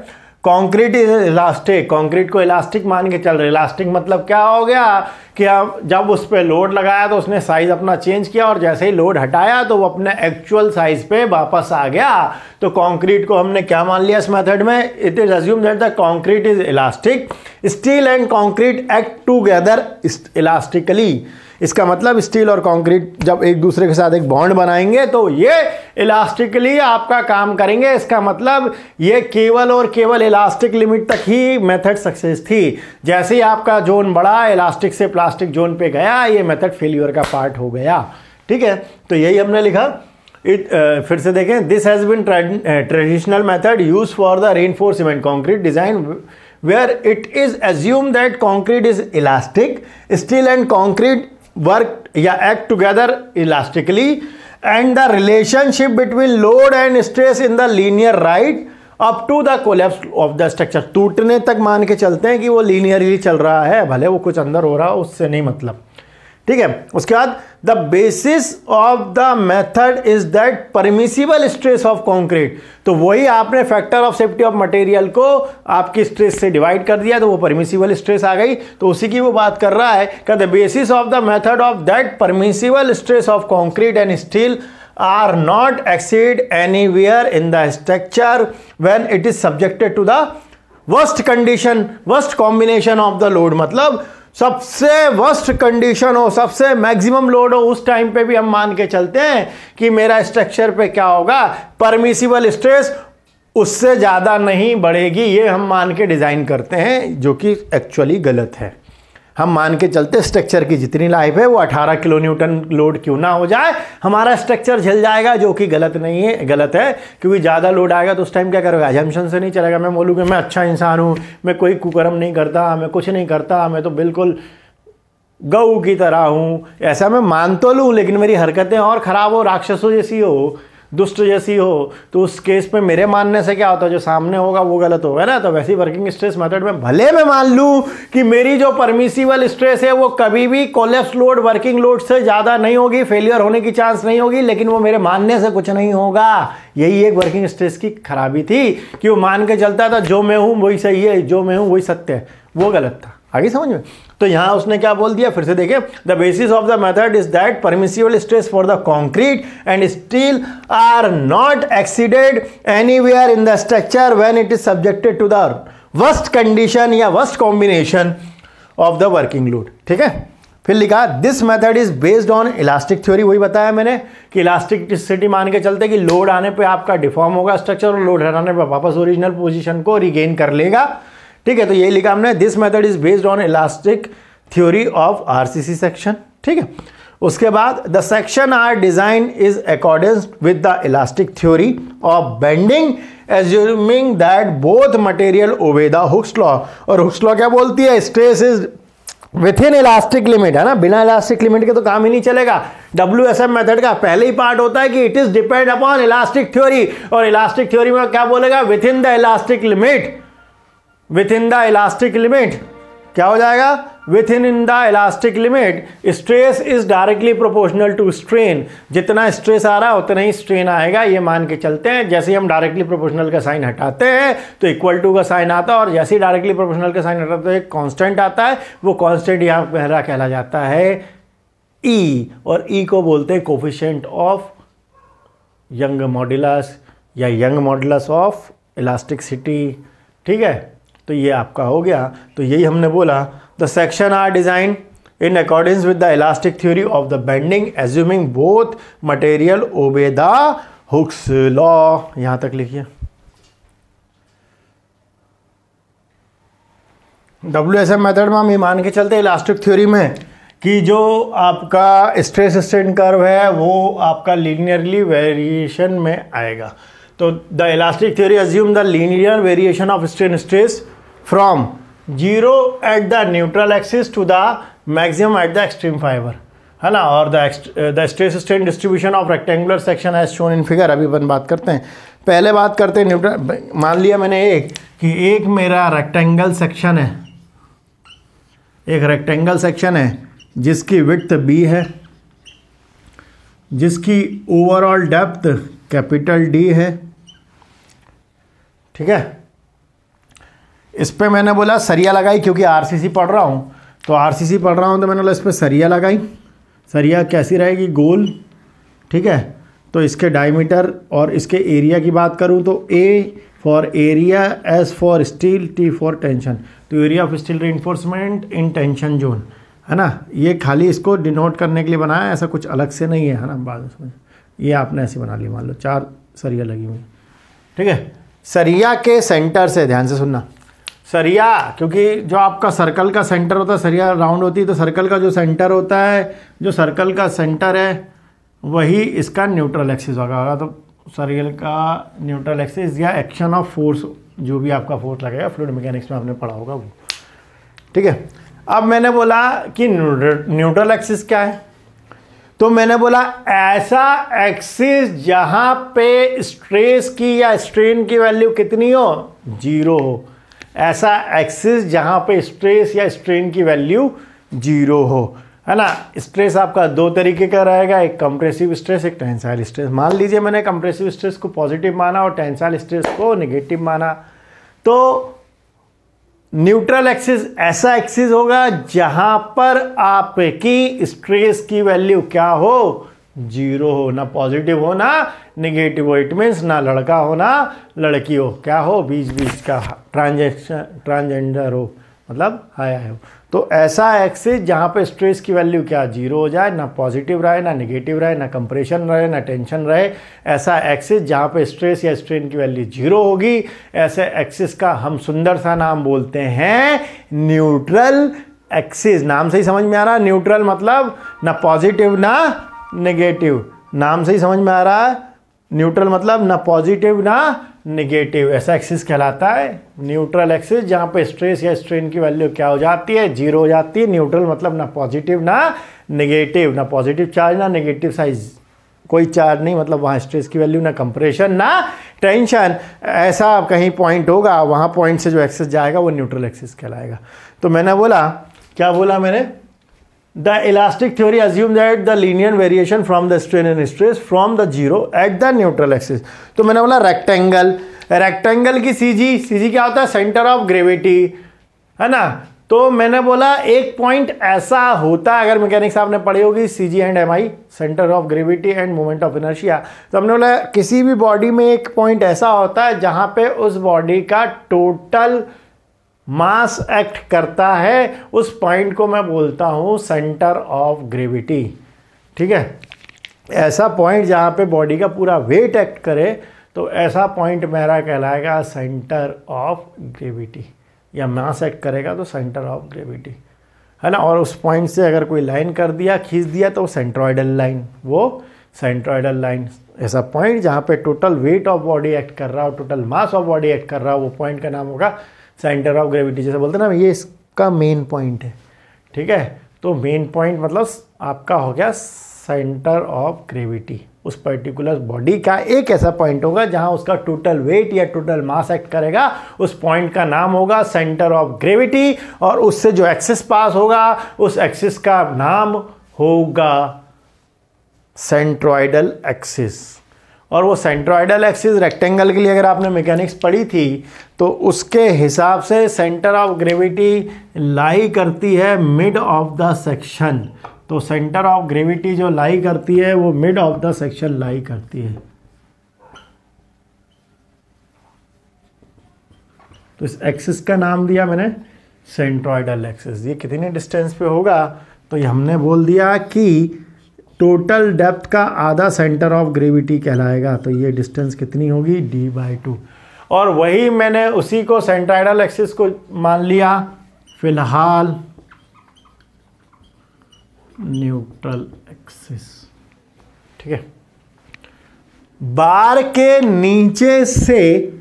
A: कंक्रीट इज इलास्टिक, कंक्रीट को इलास्टिक मान के चल रहे। इलास्टिक मतलब क्या हो गया कि अब जब उस पर लोड लगाया तो उसने साइज अपना चेंज किया, और जैसे ही लोड हटाया तो वो अपने एक्चुअल साइज पे वापस आ गया। तो कंक्रीट को हमने क्या मान लिया इस मेथड में, it is assume that the concrete is elastic, steel and concrete act together elastically. इसका मतलब स्टील और कंक्रीट जब एक दूसरे के साथ एक बॉन्ड बनाएंगे तो ये इलास्टिकली आपका काम करेंगे। इसका मतलब ये केवल और केवल इलास्टिक लिमिट तक ही मेथड सक्सेस थी। जैसे ही आपका जोन बढ़ा, इलास्टिक से प्लास्टिक जोन पे गया, ये मेथड फेल्यूर का पार्ट हो गया। ठीक है, तो यही हमने लिखा। फिर से देखें, this has been traditional method use for the reinforce cement concrete design where it is assumed that concrete is elastic, steel and concrete work या act together elastically, and the relationship between load and stress in the linear right up to the collapse of the structure। टूटने तक मान के चलते हैं कि वो linearly चल रहा है, भले वो कुछ अंदर हो रहा हो, उससे नहीं मतलब। ठीक है, उसके बाद the basis of the method is that permissible stress of concrete. तो वही आपने factor of safety of material को आपकी स्ट्रेस से डिवाइड कर दिया तो वो परमिसिबल स्ट्रेस आ गई। तो उसी की वो बात कर रहा है कि the basis of the method of that permissible stress of concrete and steel are not exceed anywhere in the structure when it is subjected to the worst condition, worst combination of the load। मतलब सबसे worst condition हो, सबसे maximum load हो, उस time पे भी हम मान के चलते हैं कि मेरा स्ट्रक्चर पे क्या होगा, परमिसिबल स्ट्रेस उससे ज़्यादा नहीं बढ़ेगी। ये हम मान के डिज़ाइन करते हैं, जो कि एक्चुअली गलत है। हम मान के चलते स्ट्रक्चर की जितनी लाइफ है वो 18 किलो न्यूटन लोड क्यों ना हो जाए, हमारा स्ट्रक्चर झेल जाएगा, जो कि गलत नहीं है, गलत है। क्योंकि ज़्यादा लोड आएगा तो उस टाइम क्या करोगे, अजम्पशन से नहीं चलेगा। मैं बोलूँ कि मैं अच्छा इंसान हूँ, मैं कोई कुकर्म नहीं करता, मैं कुछ नहीं करता, मैं तो बिल्कुल गऊ की तरह हूँ, ऐसा मैं मान तो लूँ, लेकिन मेरी हरकतें और ख़राब हो, राक्षसों जैसी हो, दुष्ट जैसी हो, तो उस केस में मेरे मानने से क्या होता है, जो सामने होगा वो गलत होगा ना। तो वैसे ही वर्किंग स्ट्रेस मेथड में भले मैं मान लूं कि मेरी जो परमिसिबल स्ट्रेस है वो कभी भी कोलैप्स लोड वर्किंग लोड से ज़्यादा नहीं होगी, फेलियर होने की चांस नहीं होगी, लेकिन वो मेरे मानने से कुछ नहीं होगा। यही एक वर्किंग स्ट्रेस की खराबी थी कि वो मान के चलता था जो मैं हूँ वही सही है, जो मैं हूँ वही सत्य है, वो गलत था। आगे समझ में। तो यहां उसने क्या बोल दिया, फिर से देखें, the basis of the method is that permissible stress for the concrete and steel are not exceeded anywhere in the structure when it is subjected to the worst condition या worst combination of the working load. ठीक है, फिर लिखा this method is based on elastic theory. वही बताया मैंने कि elasticity मान के चलते कि लोड आने पे आपका डिफॉर्म होगा स्ट्रक्चर, और लोड हटाने पे वापस ओरिजिनल पोजीशन को रिगेन कर लेगा। ठीक है, तो यही लिखा हमने, this method is based on elastic theory of RCC section. ठीक है, उसके बाद the section are design is accordance with the elastic theory of bending assuming that both material obey the Hooke's law. और हुक्स लॉ क्या बोलती है, stress is within elastic limit, है ना, बिना इलास्टिक लिमिट के तो काम ही नहीं चलेगा। WSM मेथड का पहले ही पार्ट होता है कि it is depend upon elastic theory, और इलास्टिक थ्योरी में क्या बोलेगा, within the elastic limit, within the elastic limit क्या हो जाएगा, within the elastic limit stress is directly proportional to strain, जितना स्ट्रेस आ रहा है उतना ही स्ट्रेन आएगा, ये मान के चलते हैं। जैसे ही हम डायरेक्टली प्रोपोर्शनल का साइन हटाते हैं तो इक्वल टू का साइन आता है, और जैसे ही डायरेक्टली प्रोपोर्शनल का साइन हटाते हैं एक कांस्टेंट आता है, वो कांस्टेंट यहाँ पहला कहला जाता है ई, और ई को बोलते हैं कोफिशिएंट ऑफ यंग मॉड्यूलस या यंग मॉड्यूलस ऑफ इलास्टिसिटी। ठीक है, तो ये आपका हो गया। तो यही हमने बोला, the section are design in accordance with the elastic theory of the bending assuming both material obey the Hooke's law. यहां तक लिखिए। WSM मेथड में हम ये मान के चलते इलास्टिक थ्योरी में कि जो आपका स्ट्रेस स्ट्रेन कर्व है वो आपका लीनियरली वेरिएशन में आएगा। तो the elastic theory assume the linear variation of strain stress from 0 at the neutral axis to the maximum at the extreme fibre, है ना, और the stress strain distribution of rectangular section as shown in figure. अभी अपन बात करते हैं, पहले बात करते हैं न्यूट्रल। मान लिया मैंने एक मेरा रेक्टेंगल सेक्शन है, एक रेक्टेंगल सेक्शन है जिसकी विड्थ b है, जिसकी ओवरऑल डेप्थ कैपिटल D है। ठीक है, इस पे मैंने बोला सरिया लगाई, क्योंकि RCC पढ़ रहा हूँ, तो RCC पढ़ रहा हूँ तो मैंने बोला इस पर सरिया लगाई। सरिया कैसी रहेगी, गोल। ठीक है, तो इसके डायमीटर और इसके एरिया की बात करूँ तो A for area, S for steel, T for tension. तो area of steel reinforcement in tension zone, है ना, ये खाली इसको डिनोट करने के लिए बनाया, ऐसा कुछ अलग से नहीं है ना। बाद में ये आपने ऐसे बना लिया, मान लो 4 सरिया लगी हुई। ठीक है, सरिया के सेंटर से, ध्यान से सुनना, सरिया, क्योंकि जो आपका सर्कल का सेंटर होता है, सरिया राउंड होती है, तो सर्कल का जो सेंटर होता है, जो सर्कल का सेंटर है वही इसका न्यूट्रल एक्सिस होगा। तो सर्कल का न्यूट्रल एक्सिस या एक्शन ऑफ फोर्स, जो भी आपका फोर्स लगेगा, फ्लूइड मैकेनिक्स में आपने पढ़ा होगा वो। ठीक है, अब मैंने बोला कि न्यूट्रल एक्सिस क्या है, तो मैंने बोला ऐसा एक्सिस जहां पे स्ट्रेस की या स्ट्रेन की वैल्यू कितनी हो, 0 हो। ऐसा एक्सिस जहां पे स्ट्रेस या स्ट्रेन की वैल्यू 0 हो, है ना। स्ट्रेस आपका 2 तरीके का रहेगा, एक कंप्रेसिव स्ट्रेस, एक टेंसाइल स्ट्रेस। मान लीजिए मैंने कंप्रेसिव स्ट्रेस को पॉजिटिव माना और टेंसाइल स्ट्रेस को नेगेटिव माना, तो न्यूट्रल एक्सिस ऐसा एक्सिस होगा जहां पर आपकी स्ट्रेस की वैल्यू क्या हो, 0 हो, ना पॉजिटिव हो ना नेगेटिव हो। इट मीन्स ना लड़का हो ना लड़की हो, क्या हो, बीच बीच का ट्रांसजेंडर हो, मतलब हाया हो। तो ऐसा एक्सिस जहां पे स्ट्रेस की वैल्यू क्या 0 हो जाए, ना पॉजिटिव रहे ना नेगेटिव रहे, ना कंप्रेशन रहे ना टेंशन रहे, ऐसा एक्सिस जहां पे स्ट्रेस या स्ट्रेन की वैल्यू 0 होगी, ऐसे एक्सिस का हम सुंदर सा नाम बोलते हैं न्यूट्रल एक्सिस। नाम से ही समझ में आ रहा है, न्यूट्रल मतलब ना पॉजिटिव ना नेगेटिव। नाम से ही समझ में आ रहा है, न्यूट्रल मतलब ना पॉजिटिव ना नेगेटिव, ऐसा एक्सिस कहलाता है न्यूट्रल एक्सिस, जहां पे स्ट्रेस या स्ट्रेन की वैल्यू क्या हो जाती है, 0 हो जाती है। न्यूट्रल मतलब ना पॉजिटिव ना नेगेटिव, ना पॉजिटिव चार्ज ना नेगेटिव साइज, कोई चार्ज नहीं, मतलब वहाँ स्ट्रेस की वैल्यू ना कंप्रेशन ना टेंशन, ऐसा कहीं पॉइंट होगा, वहाँ पॉइंट से जो एक्सिस जाएगा वो न्यूट्रल एक्सिस कहलाएगा। तो मैंने बोला, क्या बोला मैंने, the elastic theory assume that the linear variation from the strain and stress from the 0 at the neutral axis. तो मैंने बोला रेक्टेंगल, रेक्टेंगल की सीजी क्या होता है, सेंटर ऑफ ग्रेविटी, है ना। तो मैंने बोला एक पॉइंट ऐसा होता है, अगर मैकेनिक्स आपने पढ़ी होगी CG and MI, centre of gravity end moment of inertia, तो हमने बोला किसी भी बॉडी में एक पॉइंट ऐसा होता है जहां पे उस बॉडी का टोटल मास एक्ट करता है, उस पॉइंट को मैं बोलता हूं सेंटर ऑफ ग्रेविटी। ठीक है, ऐसा पॉइंट जहां पे बॉडी का पूरा वेट एक्ट करे, तो ऐसा पॉइंट मेरा कहलाएगा सेंटर ऑफ ग्रेविटी, या मास एक्ट करेगा तो सेंटर ऑफ ग्रेविटी, है ना। और उस पॉइंट से अगर कोई लाइन कर दिया, खींच दिया, तो सेंट्रोइडल लाइन, वो सेंट्रोइडल लाइन, ऐसा पॉइंट जहां पे total weight of body act कर रहा हो, total mass of body act कर रहा हो, वो पॉइंट का नाम होगा सेंटर ऑफ ग्रेविटी। जैसे बोलते हैं ना, ये इसका मेन पॉइंट है। ठीक है। तो मेन पॉइंट मतलब आपका हो गया सेंटर ऑफ ग्रेविटी। उस पर्टिकुलर बॉडी का एक ऐसा पॉइंट होगा जहां उसका टोटल वेट या टोटल मास एक्ट करेगा, उस पॉइंट का नाम होगा सेंटर ऑफ ग्रेविटी, और उससे जो एक्सिस पास होगा उस एक्सिस का नाम होगा सेंट्रोइडल एक्सिस। और वो सेंट्रोइडल एक्सिस रेक्टेंगल के लिए अगर आपने मैकेनिक्स पढ़ी थी तो उसके हिसाब से सेंटर ऑफ ग्रेविटी लाई करती है मिड ऑफ द सेक्शन। तो सेंटर ऑफ ग्रेविटी जो लाई करती है वो मिड ऑफ द सेक्शन लाई करती है। तो इस एक्सिस का नाम दिया मैंने सेंट्रोइडल एक्सिस। ये कितने डिस्टेंस पे होगा, तो ये हमने बोल दिया कि टोटल डेप्थ का आधा सेंटर ऑफ ग्रेविटी कहलाएगा। तो ये डिस्टेंस कितनी होगी, d/2। और वही मैंने उसी को सेंट्रोइडल एक्सिस को मान लिया फिलहाल न्यूट्रल एक्सिस, ठीक है। बार के नीचे से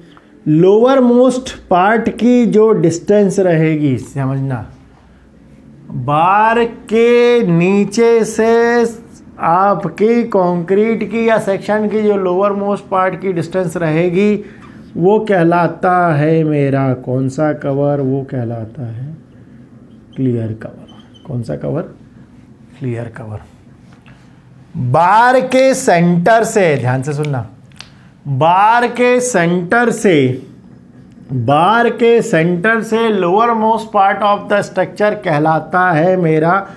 A: लोअर मोस्ट पार्ट की जो डिस्टेंस रहेगी, समझना, बार के नीचे से आपकी कंक्रीट की या सेक्शन की जो लोअर मोस्ट पार्ट की डिस्टेंस रहेगी वो कहलाता है मेरा कौन सा कवर, वो कहलाता है क्लियर कवर। कौन सा कवर, क्लियर कवर। बार के सेंटर से, ध्यान से सुनना, बार के सेंटर से lower most part of the structure कहलाता है मेरा,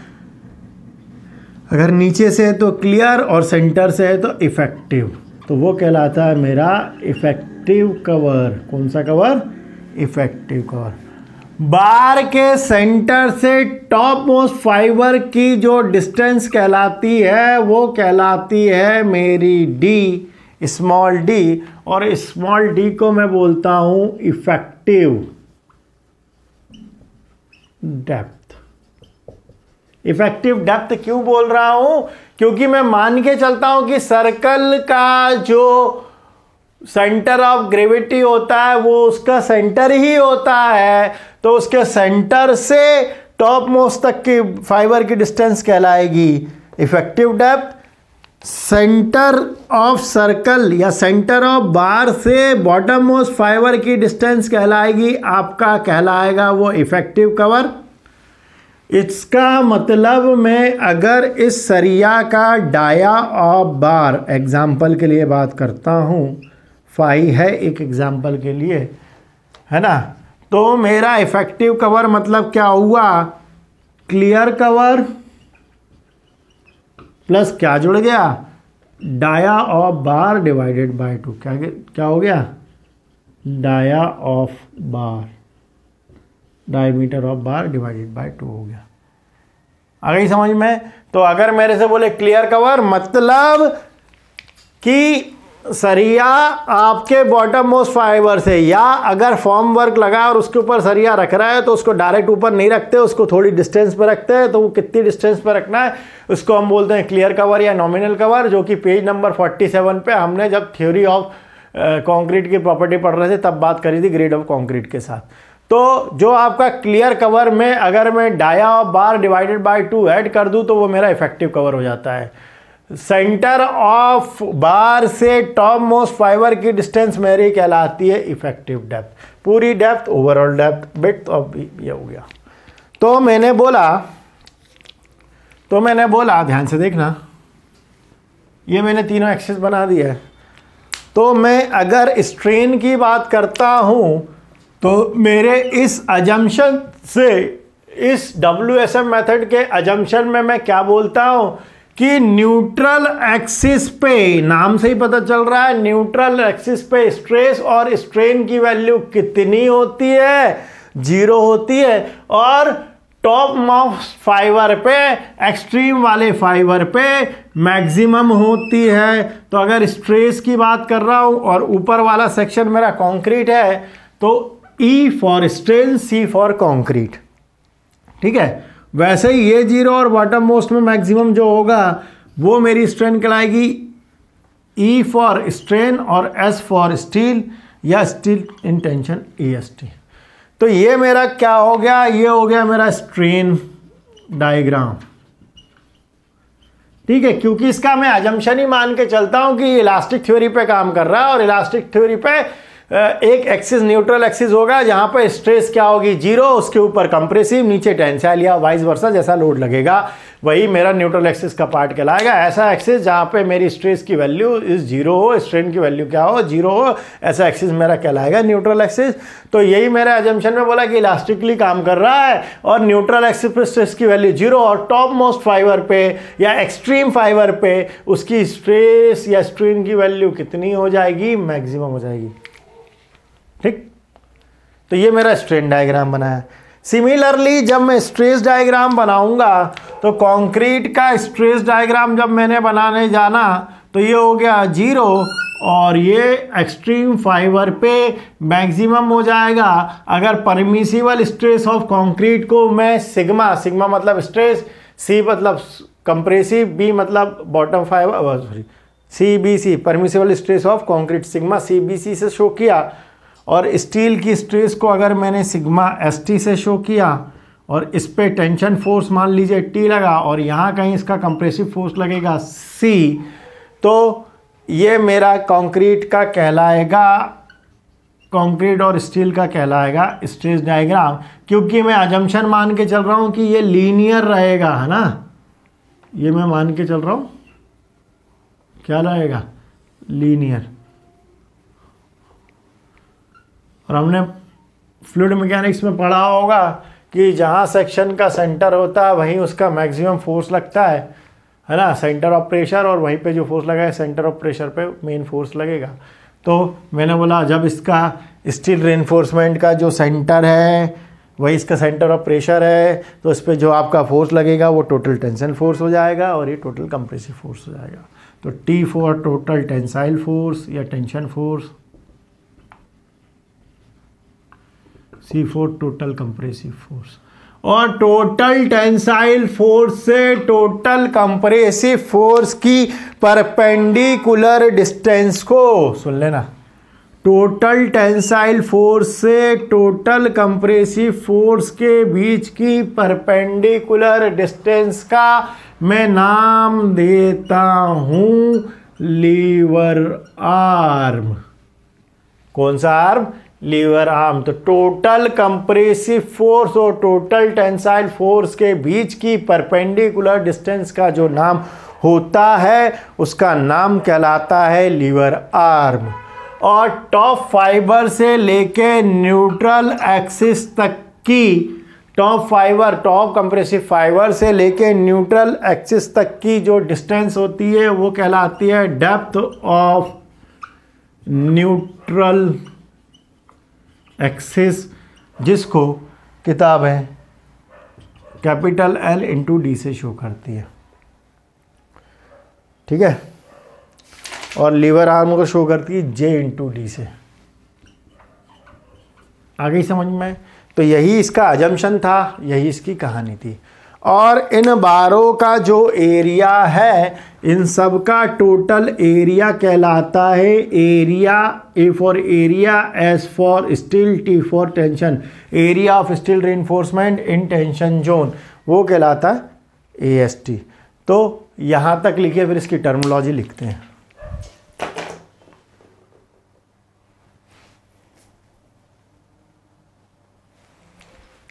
A: अगर नीचे से है तो क्लियर और सेंटर से है तो इफेक्टिव, तो वो कहलाता है मेरा इफेक्टिव कवर। कौन सा कवर, इफेक्टिव कवर। बार के सेंटर से टॉप मोस्ट फाइबर की जो डिस्टेंस कहलाती है वो कहलाती है मेरी डी, स्मॉल डी, और स्मॉल डी को मैं बोलता हूं इफेक्टिव डेप्थ। इफेक्टिव डेप्थ क्यों बोल रहा हूं, क्योंकि मैं मान के चलता हूं कि सर्कल का जो सेंटर ऑफ ग्रेविटी होता है वो उसका सेंटर ही होता है, तो उसके सेंटर से टॉप मोस्ट तक की फाइबर की डिस्टेंस कहलाएगी effective depth. Centre of circle या सेंटर ऑफ बार से बॉटम मोस्ट फाइबर की डिस्टेंस कहलाएगी आपका, कहलाएगा वो इफेक्टिव कवर। इसका मतलब मैं अगर इस सरिया का डाया ऑफ बार, एग्जाम्पल के लिए बात करता हूं, फाई है एक एग्जाम्पल के लिए, है ना, तो मेरा इफेक्टिव कवर मतलब क्या हुआ, क्लियर कवर प्लस क्या जुड़ गया, dia of bar divided by 2। क्या हो गया, dia of bar, diameter of bar divided by 2 हो गया। आ गई समझ में। तो अगर मेरे से बोले क्लियर कवर मतलब कि सरिया आपके बॉटम मोस्ट फाइबर से, या अगर फॉर्म वर्क लगा और उसके ऊपर सरिया रख रहा है तो उसको डायरेक्ट ऊपर नहीं रखते, उसको थोड़ी डिस्टेंस पर रखते हैं, तो वो कितनी डिस्टेंस पर रखना है उसको हम बोलते हैं क्लियर कवर या नॉमिनल कवर, जो कि पेज नंबर 47 पे हमने जब थ्योरी ऑफ कंक्रीट की प्रॉपर्टी पढ़ रहे थे तब बात करी थी ग्रेड ऑफ कंक्रीट के साथ। तो जो आपका क्लियर कवर में अगर मैं dia of bar divided by 2 add कर दूं तो वो मेरा इफेक्टिव कवर हो जाता है। सेंटर ऑफ बार से टॉप मोस्ट फाइबर की डिस्टेंस मेरी कहलाती है इफेक्टिव डेप्थ, पूरी depth, overall depth, width of ये हो गया। तो मैंने बोला ध्यान से देखना, ये मैंने तीनों एक्सिस बना दिया है। तो मैं अगर स्ट्रेन की बात करता हूं तो मेरे इस अजम्पशन से, इस WSM मेथड के अजम्पशन में मैं क्या बोलता हूं कि न्यूट्रल एक्सिस पे, नाम से ही पता चल रहा है, न्यूट्रल एक्सिस पे स्ट्रेस और स्ट्रेन की वैल्यू कितनी होती है, 0 होती है, और टॉप मोस्ट फाइबर पे, एक्सट्रीम वाले फाइबर पे मैक्सिमम होती है। तो अगर स्ट्रेस की बात कर रहा हूं और ऊपर वाला सेक्शन मेरा कंक्रीट है तो E for strain, C for concrete, ठीक है। वैसे ही ये 0 और बॉटम मोस्ट में मैक्सिमम जो होगा वो मेरी स्ट्रेन कहलाएगी E फॉर स्ट्रेन और S फॉर स्टील या स्टील इन टेंशन EST। तो ये मेरा क्या हो गया, ये हो गया मेरा स्ट्रेन डायग्राम। ठीक है, क्योंकि इसका मैं अजम्पशन ही मान के चलता हूं कि इलास्टिक थ्योरी पे काम कर रहा है और इलास्टिक थ्योरी पे एक एक्सिस न्यूट्रल एक्सिस होगा जहां पे स्ट्रेस क्या होगी 0, उसके ऊपर कंप्रेसिव, नीचे टेंसाइल या वाइस वर्सा जैसा लोड लगेगा वही मेरा न्यूट्रल एक्सिस का पार्ट कहलाएगा। ऐसा एक्सिस जहां पे मेरी स्ट्रेस की वैल्यू इस 0 हो, स्ट्रेन की वैल्यू क्या हो 0 हो, ऐसा एक्सिस मेरा कहलाएगा न्यूट्रल एक्सिस। तो यही मेरे अजम्पशन में बोला कि इलास्टिकली काम कर रहा है और न्यूट्रल एक्सिस पे स्ट्रेस की वैल्यू 0 और टॉप मोस्ट फाइबर पे या एक्सट्रीम फाइबर पे उसकी स्ट्रेस या स्ट्रेन की वैल्यू कितनी हो जाएगी, मैक्सिमम हो जाएगी। ठीक, तो ये मेरा स्ट्रेन डायग्राम बना है। सिमिलरली जब मैं स्ट्रेस डायग्राम बनाऊंगा तो कंक्रीट का स्ट्रेस डायग्राम जब मैंने बनाने जाना तो ये हो गया 0 और ये एक्सट्रीम फाइबर पे मैक्सिमम हो जाएगा। अगर परमिसिबल स्ट्रेस ऑफ कंक्रीट को मैं सिग्मा, सिग्मा मतलब स्ट्रेस, सी मतलब कंप्रेसिव, बी मतलब bottom fibre, sorry CBC permissible stress of concrete, sigma CBC से शो किया और स्टील की स्ट्रेस को अगर मैंने सिग्मा ST से शो किया और इस पे टेंशन फोर्स मान लीजिए T लगा और यहाँ कहीं इसका कंप्रेसिव फोर्स लगेगा C, तो ये मेरा कंक्रीट का कहलाएगा, कंक्रीट और स्टील का कहलाएगा स्ट्रेस डायग्राम। क्योंकि मैं अजम्पशन मान के चल रहा हूँ कि ये लीनियर रहेगा, है ना, ये मैं मान के चल रहा हूँ क्या रहेगा, लीनियर। और हमने फ्लूइड मैकेनिक्स में पढ़ा होगा कि जहाँ सेक्शन का सेंटर होता है वहीं उसका मैक्सिमम फोर्स लगता है ना, सेंटर ऑफ प्रेशर, और वहीं पे जो फोर्स लगा है सेंटर ऑफ प्रेशर पे मेन फोर्स लगेगा। तो मैंने बोला जब इसका स्टील रेनफोर्समेंट का जो सेंटर है वही इसका सेंटर ऑफ प्रेशर है तो इस पर जो आपका फोर्स लगेगा वो टोटल टेंशन फोर्स हो जाएगा और ये टोटल कंप्रेसिव फोर्स हो जाएगा। तो T for total tensile force या tension force, C for total compressive force. और टोटल टेंसाइल फोर्स से टोटल कंप्रेसिव फोर्स की परपेंडिकुलर डिस्टेंस को सुन लेना, टोटल टेंसाइल फोर्स से टोटल कंप्रेसिव फोर्स के बीच की परपेंडिकुलर डिस्टेंस का मैं नाम देता हूं लीवर आर्म। कौन सा आर्म, लीवर आर्म। तो टोटल कंप्रेसिव फोर्स और टोटल टेंसाइल फोर्स के बीच की परपेंडिकुलर डिस्टेंस का जो नाम होता है उसका नाम कहलाता है लीवर आर्म। और टॉप फाइबर से लेके न्यूट्रल एक्सिस तक की, top fibre, top compressive fibre से लेके न्यूट्रल एक्सिस तक की जो डिस्टेंस होती है वो कहलाती है डेप्थ ऑफ न्यूट्रल एक्सिस, जिसको किताबें कैपिटल L इंटू D से शो करती है। ठीक है, और लीवर आर्म को शो करती है J इंटू D से। आ गई समझ में? तो यही इसका अजम्पशन था, यही इसकी कहानी थी। और इन बारों का जो एरिया है इन सब का टोटल एरिया कहलाता है area, A for area, S for steel, T for tension, area of steel reinforcement in tension zone, वो कहलाता है AST। तो यहाँ तक लिखिए, फिर इसकी टर्मिनोलॉजी लिखते हैं।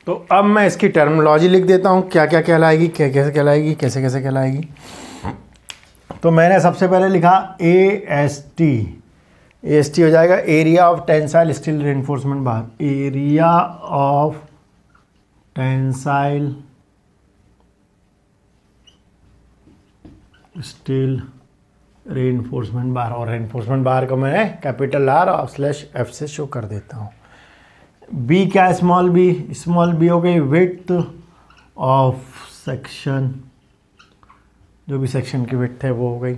A: तो अब मैं इसकी टर्मिनोलॉजी लिख देता हूँ, क्या क्या कहलाएगी, क्या कैसे कहलाएगी, कैसे कैसे कहलाएगी। तो मैंने सबसे पहले लिखा AST, AST हो जाएगा area of tensile steel reinforcement bar, area of tensile steel reinforcement बार, और रेनफोर्समेंट बार को मैं कैपिटल R और /F से शो कर देता हूँ। बी क्या, स्मॉल बी हो गई विड्थ ऑफ सेक्शन, जो भी सेक्शन की विड्थ है वो हो गई।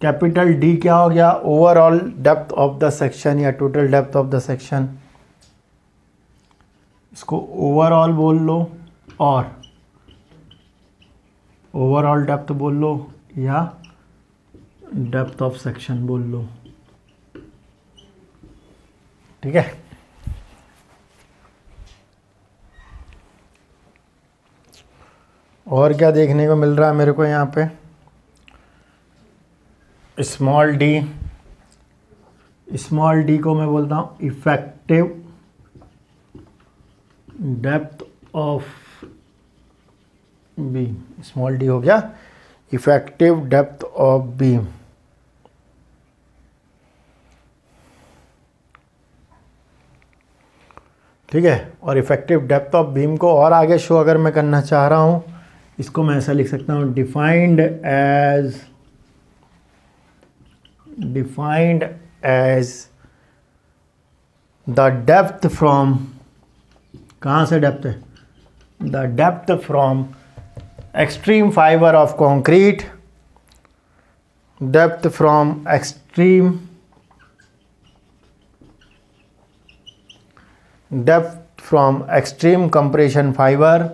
A: कैपिटल D क्या हो गया, overall depth of the section या total depth of the section, इसको ओवरऑल बोल लो और ओवरऑल डेप्थ बोल लो या डेप्थ ऑफ सेक्शन बोल लो। ठीक है, और क्या देखने को मिल रहा है मेरे को यहाँ पे, स्मॉल डी को मैं बोलता हूँ effective depth of beam. Small D हो गया इफेक्टिव डेप्थ ऑफ बीम। ठीक है, और इफेक्टिव डेप्थ ऑफ बीम को और आगे शो अगर मैं करना चाह रहा हूँ, इसको मैं ऐसा लिख सकता हूँ, defined as the depth from, कहाँ से डेप्थ है, the depth from extreme fibre of concrete, depth from extreme depth from extreme compression fiber,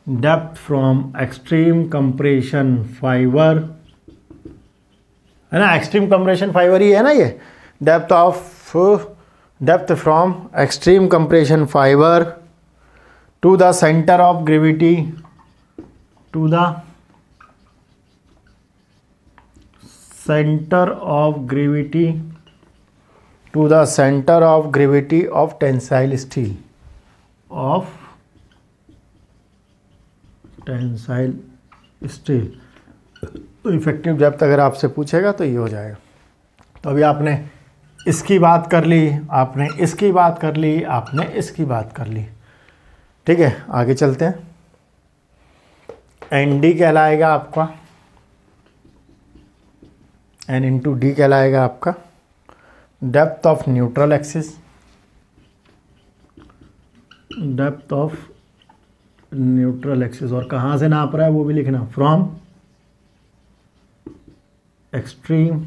A: depth from extreme compression fiber, है ना, extreme compression fiber ही है ना ये, depth from extreme compression fiber to the center of gravity, to the center of gravity, to the center of gravity of tensile steel, of tensile steel। तो effective depth अगर आपसे पूछेगा तो ये हो जाएगा। तो अभी आपने इसकी बात कर ली, आपने इसकी बात कर ली, आपने इसकी बात कर ली। ठीक है, आगे चलते हैं। एन डी कहलाएगा आपका, एन इंटू डी कहलाएगा आपका depth of neutral axis, depth of neutral axis, और कहाँ से नाप रहा है वो भी लिखना, फ्रॉम एक्सट्रीम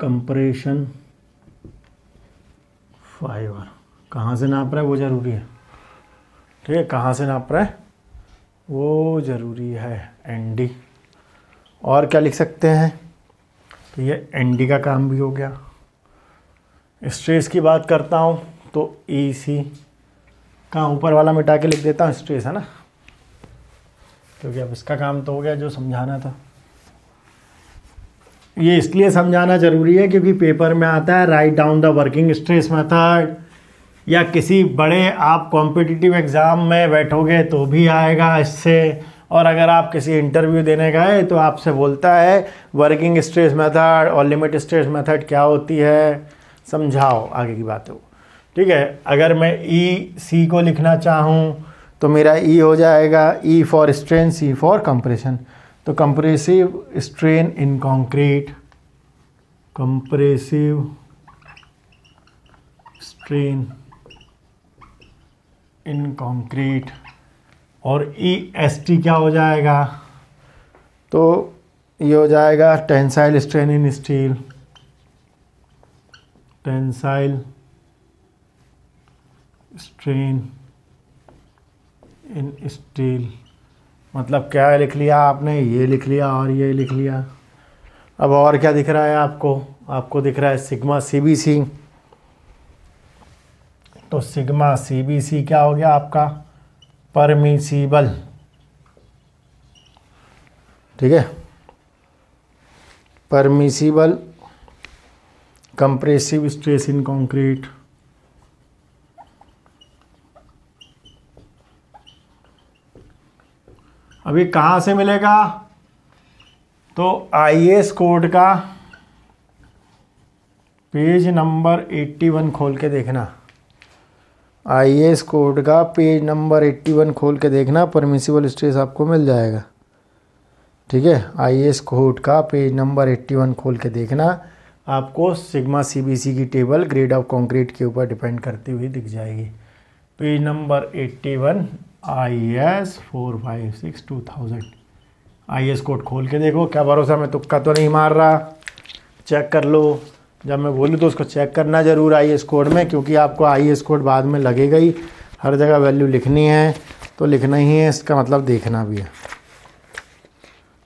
A: कंप्रेशन फाइबर। कहाँ से नाप रहा है वो ज़रूरी है। ठीक है, कहाँ से नाप रहा है वो ज़रूरी है, एन डी। और क्या लिख सकते हैं, तो ये एन डी का काम भी हो गया। स्ट्रेस की बात करता हूँ तो ई सी का ऊपर वाला मिटा के लिख देता हूँ, स्ट्रेस है ना, क्योंकि अब इसका काम तो हो गया जो समझाना था। ये इसलिए समझाना ज़रूरी है क्योंकि पेपर में आता है right down the working stress method, या किसी बड़े आप कॉम्पिटिटिव एग्ज़ाम में बैठोगे तो भी आएगा इससे। और अगर आप किसी इंटरव्यू देने गए तो आपसे बोलता है वर्किंग स्ट्रेस मेथड और लिमिट स्ट्रेस मेथड क्या होती है, समझाओ आगे की बात हो। ठीक है, अगर मैं ई सी को लिखना चाहूँ तो मेरा ई हो जाएगा E for strain, C for compression. तो compressive strain in concrete, compressive strain in concrete, और ई एस टी क्या हो जाएगा, तो ये हो जाएगा tensile strain in steel, tensile strain in steel. मतलब क्या लिख लिया आपने, ये लिख लिया और ये लिख लिया। अब और क्या दिख रहा है आपको, आपको दिख रहा है सिग्मा सी बी सी। तो सिग्मा सी बी सी क्या हो गया आपका, परमिसिबल। ठीक है, permissible compressive stress in concrete. अभी कहाँ से मिलेगा, तो आईएएस कोड का पेज नंबर 81 खोल के देखना, आईएएस कोड का पेज नंबर 81 खोल के देखना, परमिसिबल स्ट्रेस आपको मिल जाएगा। ठीक है, आईएएस कोड का पेज नंबर 81 खोल के देखना, आपको सिग्मा सीबीसी की टेबल ग्रेड ऑफ कंक्रीट के ऊपर डिपेंड करती हुई दिख जाएगी। Page number 81 IAS 456/2000। IAS code खोल के देखो, क्या भरोसा मैं तुक्का तो नहीं मार रहा, चेक कर लो। जब मैं बोलूँ तो उसको चेक करना ज़रूर आईएएस कोड में, क्योंकि आपको आईएएस कोड बाद में लगेगा ही, हर जगह वैल्यू लिखनी है तो लिखना ही है, इसका मतलब देखना भी है।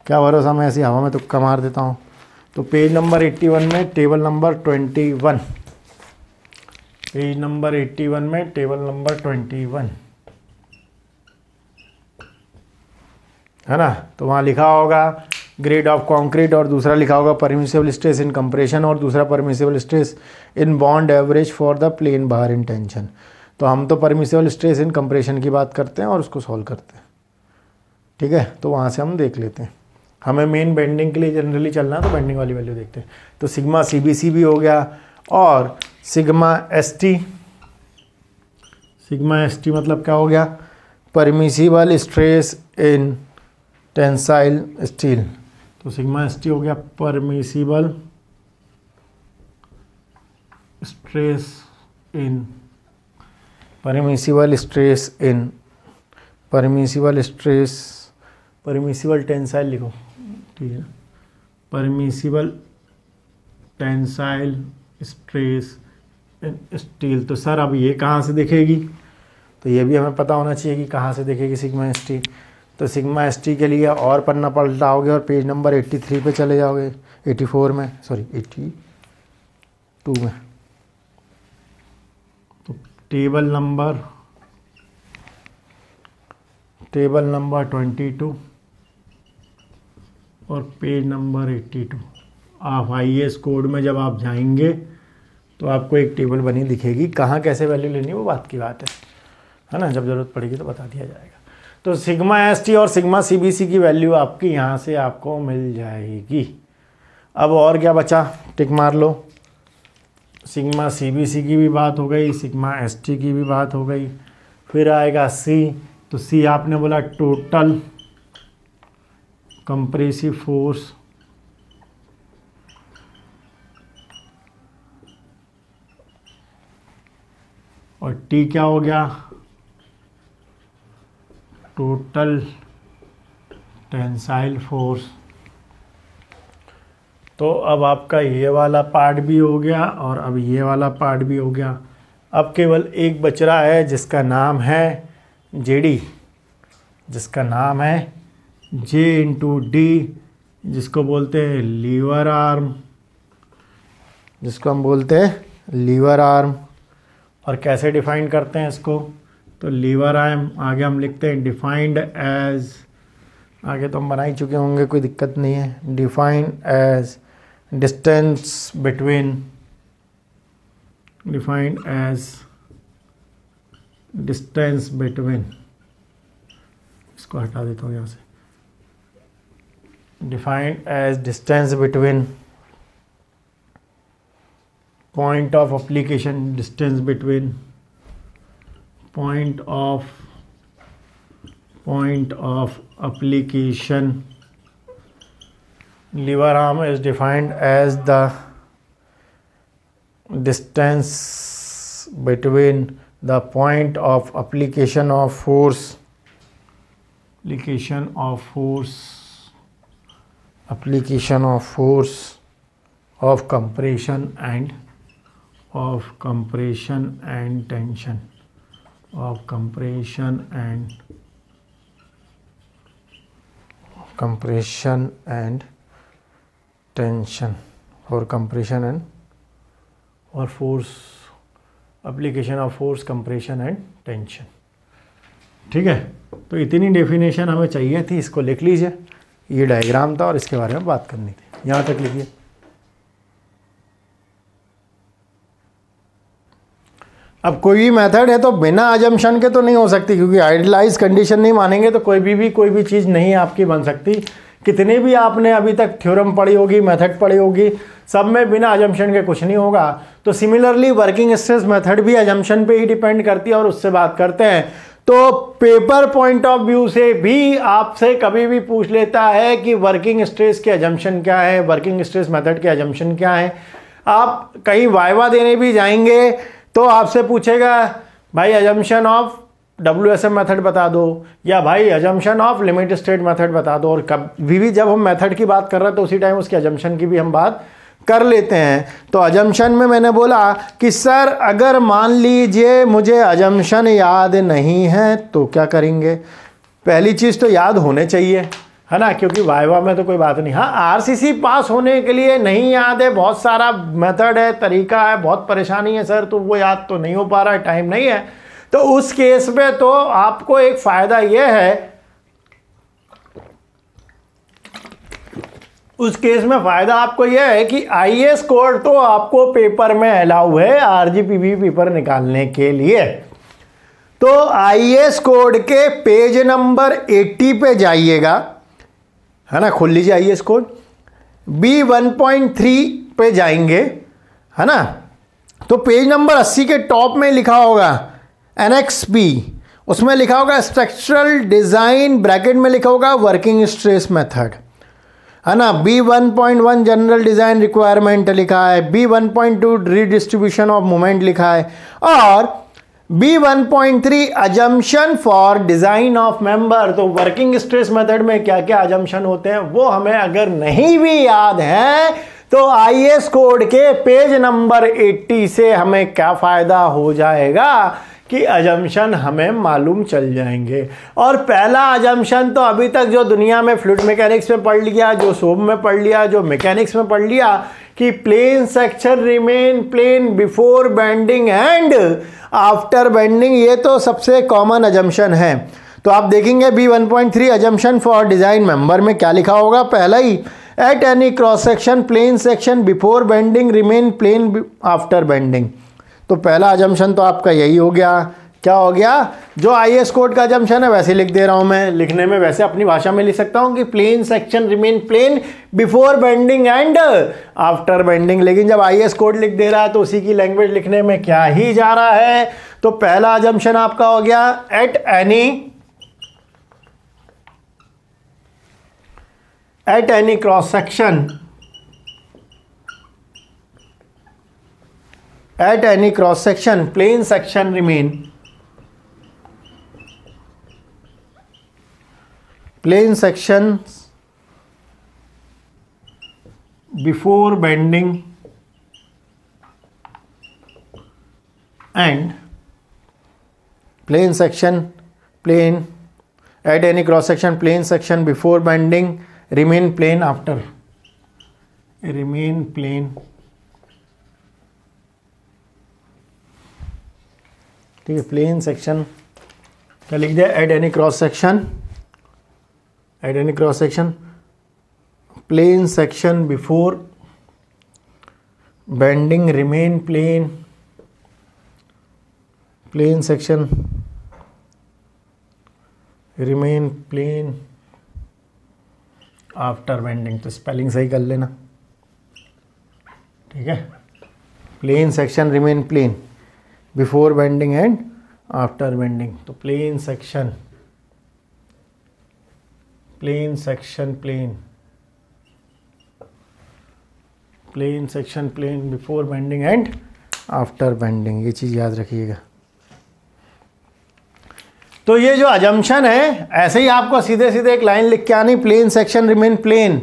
A: क्या भरोसा मैं ऐसी हवा में तुक्का मार देता हूँ। तो पेज नंबर 81 में टेबल नंबर 21, पेज नंबर 81 में टेबल नंबर 21, है ना। तो वहाँ लिखा होगा ग्रेड ऑफ कंक्रीट और दूसरा लिखा होगा परमिसिबल स्ट्रेस इन कंप्रेशन और दूसरा permissible stress in bond average for the plane bar in tension. तो हम तो परमिसिबल स्ट्रेस इन कंप्रेशन की बात करते हैं और उसको सॉल्व करते हैं, ठीक है। तो वहाँ से हम देख लेते हैं, हमें मेन बेंडिंग के लिए जनरली चलना है तो बेंडिंग वाली वैल्यू देखते हैं। तो सिग्मा CBC भी हो गया और सिग्मा ST। सिग्मा ST मतलब क्या हो गया, परमिसिबल स्ट्रेस इन टेंसाइल स्टील। तो सिग्मा ST हो गया परमिसिबल स्ट्रेस इन परमिसिबल टेंसाइल लिखो, ठीक है, permissible tensile stress in steel. तो सर अब ये कहाँ से दिखेगी, तो ये भी हमें पता होना चाहिए कि कहाँ से दिखेगी सिग्मा ST। तो सिग्मा ST के लिए और पन्ना पलटाओगे और पेज नंबर 83 पे चले जाओगे, 84 में, सॉरी 82 में। तो टेबल नंबर 22 और पेज नंबर 82। आप IAS कोड में जब आप जाएंगे तो आपको एक टेबल बनी दिखेगी, कहाँ कैसे वैल्यू लेनी है वो बात की बात है ना, जब ज़रूरत पड़ेगी तो बता दिया जाएगा। तो सिग्मा ST और सिग्मा CBC की वैल्यू आपकी यहाँ से आपको मिल जाएगी। अब और क्या बचा, टिक मार लो। सिग्मा CBC की भी बात हो गई, सिग्मा ST की भी बात हो गई, फिर आएगा C। तो C आपने बोला टोटल कंप्रेसिव फोर्स और T क्या हो गया, टोटल टेंसाइल फोर्स। तो अब आपका ये वाला पार्ट भी हो गया और अब ये वाला पार्ट भी हो गया। अब केवल एक बच रहा है जिसका नाम है JD, जिसका नाम है J/D, जिसको बोलते हैं लीवर आर्म, जिसको हम बोलते हैं लीवर आर्म। और कैसे डिफाइन करते हैं इसको, तो लीवर आर्म आगे हम लिखते हैं डिफाइंड एज, आगे तो हम बना ही चुके होंगे, कोई दिक्कत नहीं है, defined as distance between, defined as distance between, इसको हटा देता हूँ यहाँ से, defined as distance between point of application, distance between point of application lever arm is defined as the distance between the point of application of force, application of force of compression and tension, of compression and tension, or compression and or force, application of force, compression and tension। ठीक है, तो इतनी definition हमें चाहिए थी, इसको लिख लीजिए। ये डायग्राम था और इसके बारे में बात करनी थी, यहाँ तक लिखिए। अब कोई भी मेथड है तो बिना अजम्पशन के तो नहीं हो सकती, क्योंकि आइडियलाइज कंडीशन नहीं मानेंगे तो कोई भी चीज़ नहीं आपकी बन सकती। कितने भी आपने अभी तक थ्योरम पढ़ी होगी, मेथड पढ़ी होगी, सब में बिना अजम्पशन के कुछ नहीं होगा। तो सिमिलरली वर्किंग स्ट्रेस मेथड भी अजम्पशन पे ही डिपेंड करती है और उससे बात करते हैं। तो पेपर पॉइंट ऑफ व्यू से भी आपसे कभी भी पूछ लेता है कि वर्किंग स्ट्रेस के अजम्पशन क्या है, वर्किंग स्ट्रेस मेथड के अजम्पशन क्या है। आप कहीं वाइवा देने भी जाएंगे तो आपसे पूछेगा भाई अजम्पशन ऑफ WSM मेथड बता दो, या भाई assumption of limit state method बता दो। और कभी भी जब हम मेथड की बात कर रहे हैं तो उसी टाइम उसके अजम्पशन की भी हम बात कर लेते हैं। तो अजम्पशन में मैंने बोला कि सर अगर मान लीजिए मुझे अजम्पशन याद नहीं है तो क्या करेंगे। पहली चीज़ तो याद होने चाहिए, है ना, क्योंकि वाइवा में तो कोई बात नहीं। हाँ, RCC पास होने के लिए नहीं याद है, बहुत सारा मेथड है, तरीका है, बहुत परेशानी है सर, तो वो याद तो नहीं हो पा रहा है, टाइम नहीं है। तो उस केस में तो आपको एक फ़ायदा ये है उस केस में फ़ायदा आपको यह है कि आईएएस कोड तो आपको पेपर में अलाउ है आरजीपीवी पेपर निकालने के लिए। तो आईएएस कोड के पेज नंबर 80 पे जाइएगा, है ना, खोल लीजिए आईएएस कोड। B1.3 पे जाएंगे, है ना, तो पेज नंबर 80 के टॉप में लिखा होगा एनेक्स बी, उसमें लिखा होगा स्ट्रक्चरल डिजाइन, ब्रैकेट में लिखा होगा वर्किंग स्ट्रेस मेथड, है ना। B1.1 जनरल डिजाइन रिक्वायरमेंट लिखा है, B1.2 रीडिस्ट्रीब्यूशन ऑफ मोमेंट लिखा है, और B1.3 assumption for design of member. तो वर्किंग स्ट्रेस मेथड में क्या क्या अजम्पशन होते हैं वो हमें अगर नहीं भी याद है तो आईएएस कोड के पेज नंबर 80 से हमें क्या फायदा हो जाएगा कि अजम्पशन हमें मालूम चल जाएंगे। और पहला अजम्पशन तो अभी तक जो दुनिया में फ्लूइड मैकेनिक्स में पढ़ लिया, जो सोब में पढ़ लिया, जो मैकेनिक्स में पढ़ लिया कि plane section remain plane before bending and after bending, ये तो सबसे कॉमन अजम्पशन है। तो आप देखेंगे B1.3 assumption for design member में क्या लिखा होगा, पहला ही at any cross section plane section before bending remain plane after bending. तो पहला अजम्पशन तो आपका यही हो गया। क्या हो गया, जो आईएएस कोड का अजम्पशन है वैसे लिख दे रहा हूं मैं, लिखने में वैसे अपनी भाषा में लिख सकता हूं कि plane section remain plane before bending and after bending, लेकिन जब आईएएस कोड लिख दे रहा है तो उसी की लैंग्वेज लिखने में क्या ही जा रहा है। तो पहला अजम्पशन आपका हो गया eight any cross section, at any cross section plane section remain plane sections before bending and plane section plane at any cross section plane section before bending remain plane after remain plane। ठीक है, plane section क्या लिख दिया, at any cross section, at any cross section plane section before bending remain plane, plane section remain plane after bending. तो spelling सही कर लेना, ठीक है। Plane section remain plane before bending and after bending. तो plane section plane section plane plane section plane before bending and after bending, ये चीज़ याद रखिएगा। तो ये जो अजम्पशन है ऐसे ही आपको सीधे सीधे एक लाइन लिख के आनी, plane section remain plane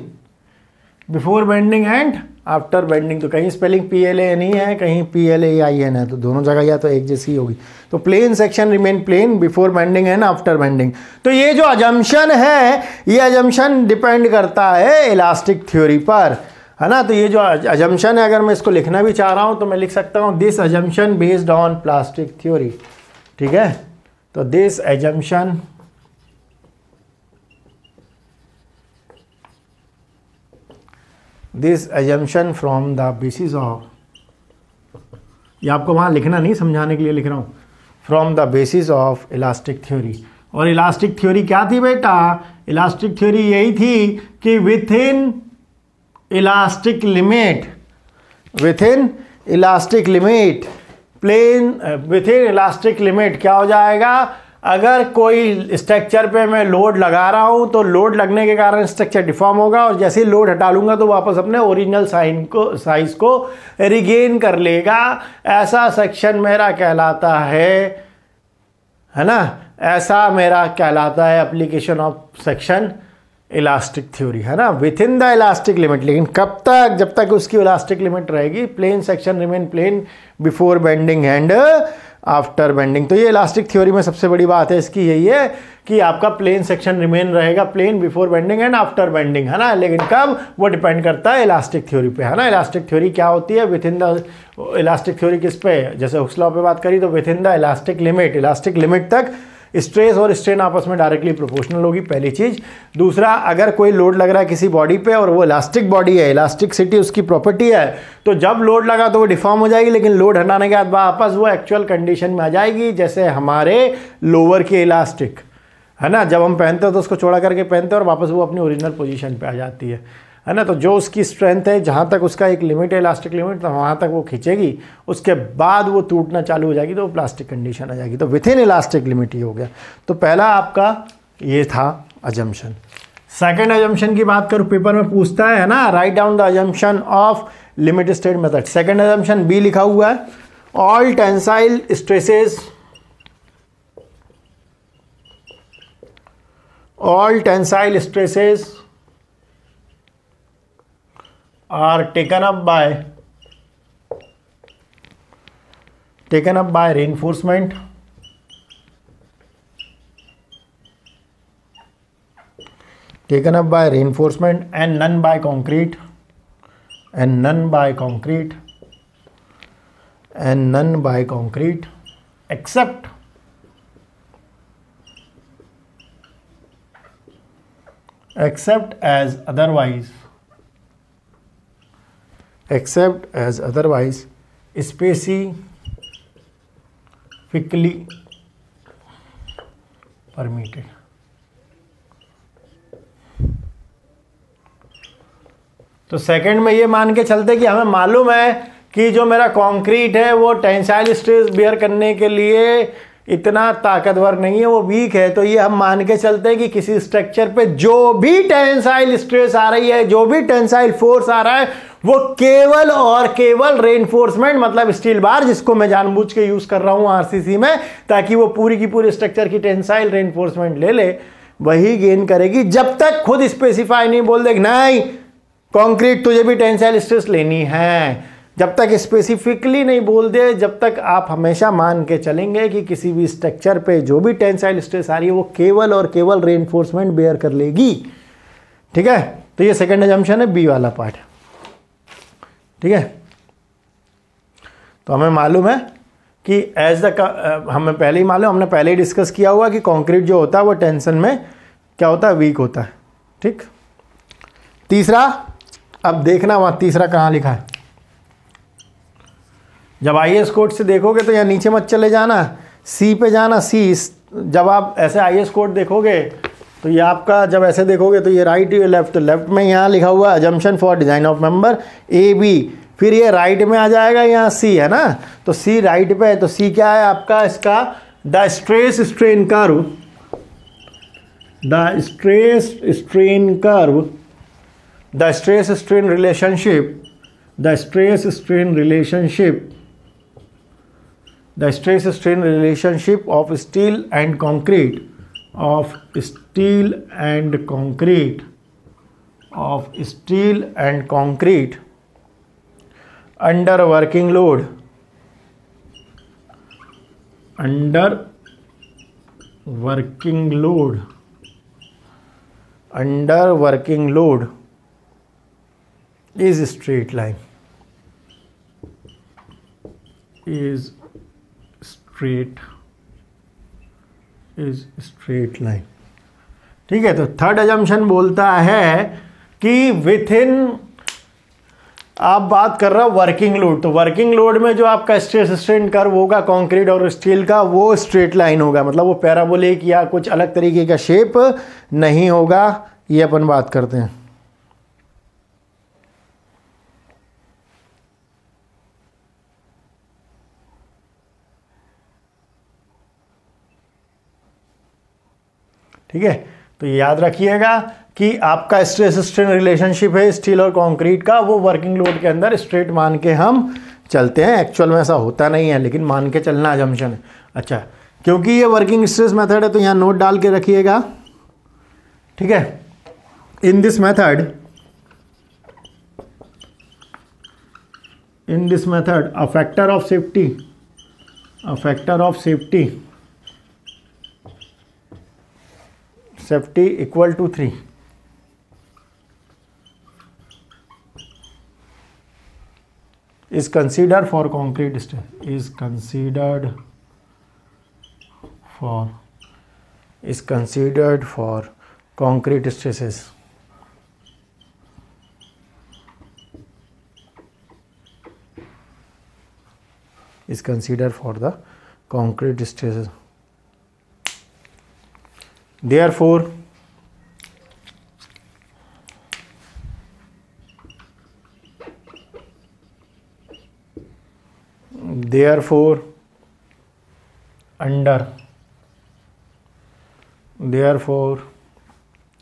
A: before bending and after bending. तो कहीं स्पेलिंग PLA नहीं है, कहीं PLAIN है, तो दोनों जगह या तो एक जैसी होगी। तो plane section remain plane before bending and after bending. तो ये जो अजम्पशन है ये अजम्पशन डिपेंड करता है इलास्टिक थ्योरी पर, है ना। तो ये जो अजम्पशन है अगर मैं इसको लिखना भी चाह रहा हूँ तो मैं लिख सकता हूँ this assumption based on plastic theory, ठीक है। तो this assumption from the basis of, ये आपको वहाँ लिखना नहीं, समझाने के लिए लिख रहा हूँ, from the basis of elastic theory. और इलास्टिक थ्योरी क्या थी बेटा, इलास्टिक थ्योरी यही थी कि within elastic limit, within elastic limit plane, within elastic limit क्या हो जाएगा, अगर कोई स्ट्रक्चर पे मैं लोड लगा रहा हूँ तो लोड लगने के कारण स्ट्रक्चर डिफॉर्म होगा, और जैसे ही लोड हटा लूँगा तो वापस अपने ओरिजिनल साइज को रिगेन कर लेगा। ऐसा सेक्शन मेरा कहलाता है ना, ऐसा मेरा कहलाता है application of section elastic theory, है ना, within the elastic limit. लेकिन कब तक, जब तक उसकी इलास्टिक लिमिट रहेगी। Plane section remain plane before bending and after bending. तो ये इलास्टिक थ्योरी में सबसे बड़ी बात है इसकी यही है कि आपका प्लेन सेक्शन रिमेन रहेगा plane before bending and after bending, है ना। लेकिन कब, वो डिपेंड करता है इलास्टिक थ्योरी पे, है ना। इलास्टिक थ्योरी क्या होती है, with in the elastic theory किस पे, जैसे हुक्स लॉ पे बात करी तो within the elastic limit, elastic limit तक स्ट्रेस और स्ट्रेन आपस में डायरेक्टली प्रोपोर्शनल होगी, पहली चीज़। दूसरा, अगर कोई लोड लग रहा है किसी बॉडी पे और वो इलास्टिक बॉडी है, इलास्टिसिटी उसकी प्रॉपर्टी है, तो जब लोड लगा तो वो डिफॉर्म हो जाएगी, लेकिन लोड हटाने के बाद वापस वो एक्चुअल कंडीशन में आ जाएगी, जैसे हमारे लोअर की इलास्टिक है ना, जब हम पहनते हैं तो उसको चौड़ा करके पहनते हैं और वापस वो अपनी ओरिजिनल पोजीशन पे आ जाती है ना। तो जो उसकी स्ट्रेंथ है, जहाँ तक उसका एक लिमिट है, इलास्टिक लिमिट, तो वहाँ तक वो खींचेगी, उसके बाद वो टूटना चालू हो जाएगी तो वो प्लास्टिक कंडीशन आ जाएगी। तो विथ इन इलास्टिक लिमिट ही हो गया। तो पहला आपका ये था अजम्पशन। सेकेंड अजम्पशन की बात करूँ, पेपर में पूछता है ना, write down the assumption of limit state method. Second assumption B लिखा हुआ है, all tensile stresses, all tensile stresses are taken up by reinforcement, and none by concrete, except as otherwise specifically permitted। तो second में ये मान के चलते कि हमें मालूम है कि जो मेरा कंक्रीट है वो टेंसाइल स्ट्रेस बियर करने के लिए इतना ताकतवर नहीं है, वो वीक है। तो ये हम मान के चलते हैं कि किसी स्ट्रक्चर पे जो भी टेंसाइल स्ट्रेस आ रही है, जो भी टेंसाइल फोर्स आ रहा है, वो केवल और केवल रेनफोर्समेंट मतलब स्टील बार, जिसको मैं जानबूझ के यूज कर रहा हूं आरसीसी में, ताकि वो पूरी की पूरी स्ट्रक्चर की टेंसाइल रेनफोर्समेंट ले ले, वही गेन करेगी। जब तक खुद स्पेसिफाई नहीं बोल दे नहीं कंक्रीट तुझे भी टेंसाइल स्ट्रेस लेनी है, जब तक स्पेसिफिकली नहीं बोल दे, जब तक आप हमेशा मान के चलेंगे कि किसी भी स्ट्रक्चर पे जो भी टेंसाइल स्ट्रेस आ रही है वो केवल और केवल रेनफोर्समेंट बेयर कर लेगी। ठीक है, तो ये सेकंड अजम्पशन है, बी वाला पार्ट। ठीक है, तो हमें मालूम है कि एज द हमें पहले ही मालूम, हमने पहले ही डिस्कस किया हुआ कि कंक्रीट जो होता है वो टेंशन में क्या होता है, वीक होता है। ठीक, तीसरा, अब देखना वहाँ तीसरा कहाँ लिखा है। जब आईएस कोड से देखोगे तो यहाँ नीचे मत चले जाना, सी पे जाना। सी, जब आप ऐसे आईएस कोड देखोगे तो ये आपका, जब ऐसे देखोगे तो ये राइट, ये लेफ्ट। तो लेफ्ट में यहाँ लिखा हुआ assumption for design of member A B, फिर ये राइट में आ जाएगा, यहाँ सी है ना, तो सी राइट पे है। तो सी क्या है आपका, इसका the stress strain curve, the stress strain curve, the stress strain relationship, the stress strain relationship, the stress strain relationship of steel and concrete, of steel and concrete, of steel and concrete under working load, under working load, under working load is straight line, is straight line। ठीक है, तो third assumption बोलता है कि with इन, आप बात कर रहे हो वर्किंग लोड, तो वर्किंग लोड में जो आपका स्ट्रेस स्ट्रेन कर्व होगा कंक्रीट और स्टील का, वो स्ट्रेट लाइन होगा, मतलब वो पैराबोलिक या कुछ अलग तरीके का शेप नहीं होगा। ये अपन बात करते हैं। ठीक है, तो याद रखिएगा कि आपका स्ट्रेस स्ट्रेन रिलेशनशिप है स्टील और कंक्रीट का, वो वर्किंग लोड के अंदर स्ट्रेट मान के हम चलते हैं। एक्चुअल में ऐसा होता नहीं है, लेकिन मान के चलना अजम्पशन है। अच्छा, क्योंकि ये वर्किंग स्ट्रेस मेथड है तो यहाँ नोट डाल के रखिएगा। ठीक है, in this method a factor of safety equal to 3 is considered for concrete stress, is considered for is considered for concrete stresses. Is considered for the concrete stresses. Therefore,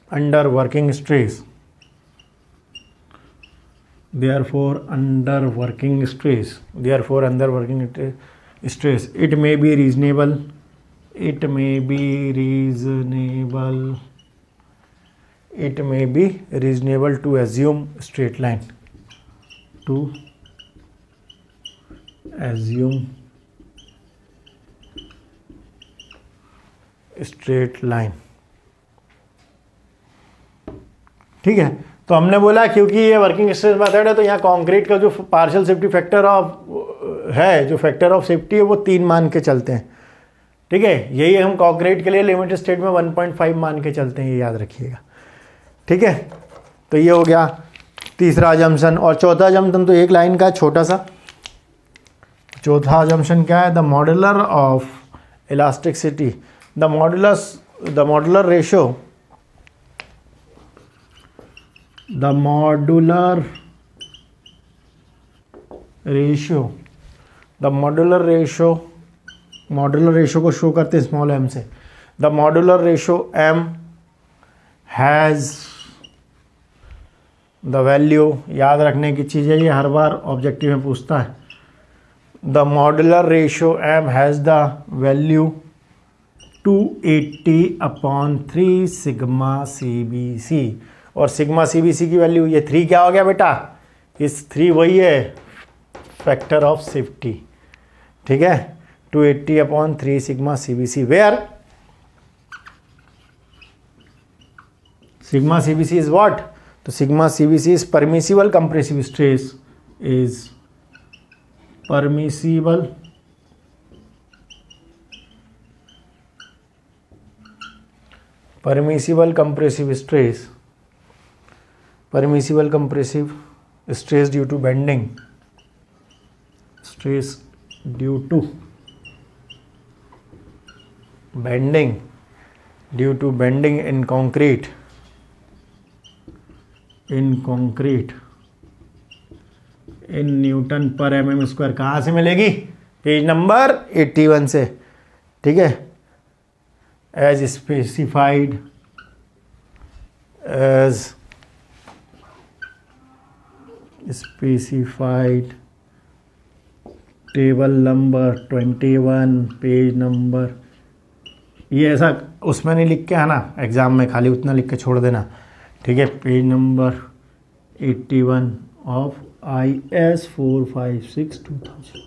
A: under working stress, it may be reasonable to assume straight line, ठीक है। तो हमने बोला क्योंकि ये working stress method है तो यहाँ कंक्रीट का जो पार्शियल सेफ्टी फैक्टर जो फैक्टर ऑफ सेफ्टी है वो 3 मान के चलते हैं, ठीक है। यही हम कंक्रीट के लिए लिमिटेड स्टेट में 1.5 मान के चलते हैं, ये याद रखिएगा, ठीक है। तो ये हो गया तीसरा अजम्पशन। और चौथा अजम्पशन तो एक लाइन का छोटा सा। चौथा अजम्पशन क्या है? The modular of elasticity, the modular ratio को शो करते हैं स्मॉल m से। The modular ratio m has the value, याद रखने की चीज़ है ये, हर बार ऑब्जेक्टिव में पूछता है। The modular ratio m has the value 280/3 sigma CBC। और सिग्मा CBC की वैल्यू ये 3 क्या हो गया बेटा? इस 3 वही है फैक्टर ऑफ सेफ्टी, ठीक है। 280/3 sigma CBC, where sigma CBC is what? तो sigma CBC is permissible compressive stress, permissible compressive stress due to bending, in concrete in Newton per mm square। कहाँ से मिलेगी? पेज नंबर 81 से, ठीक है। as specified table number 21 page number, ये ऐसा उसमें नहीं लिख के आना एग्ज़ाम में, खाली उतना लिख के छोड़ देना, ठीक है। पेज नंबर 81 ऑफ IS 456/2000,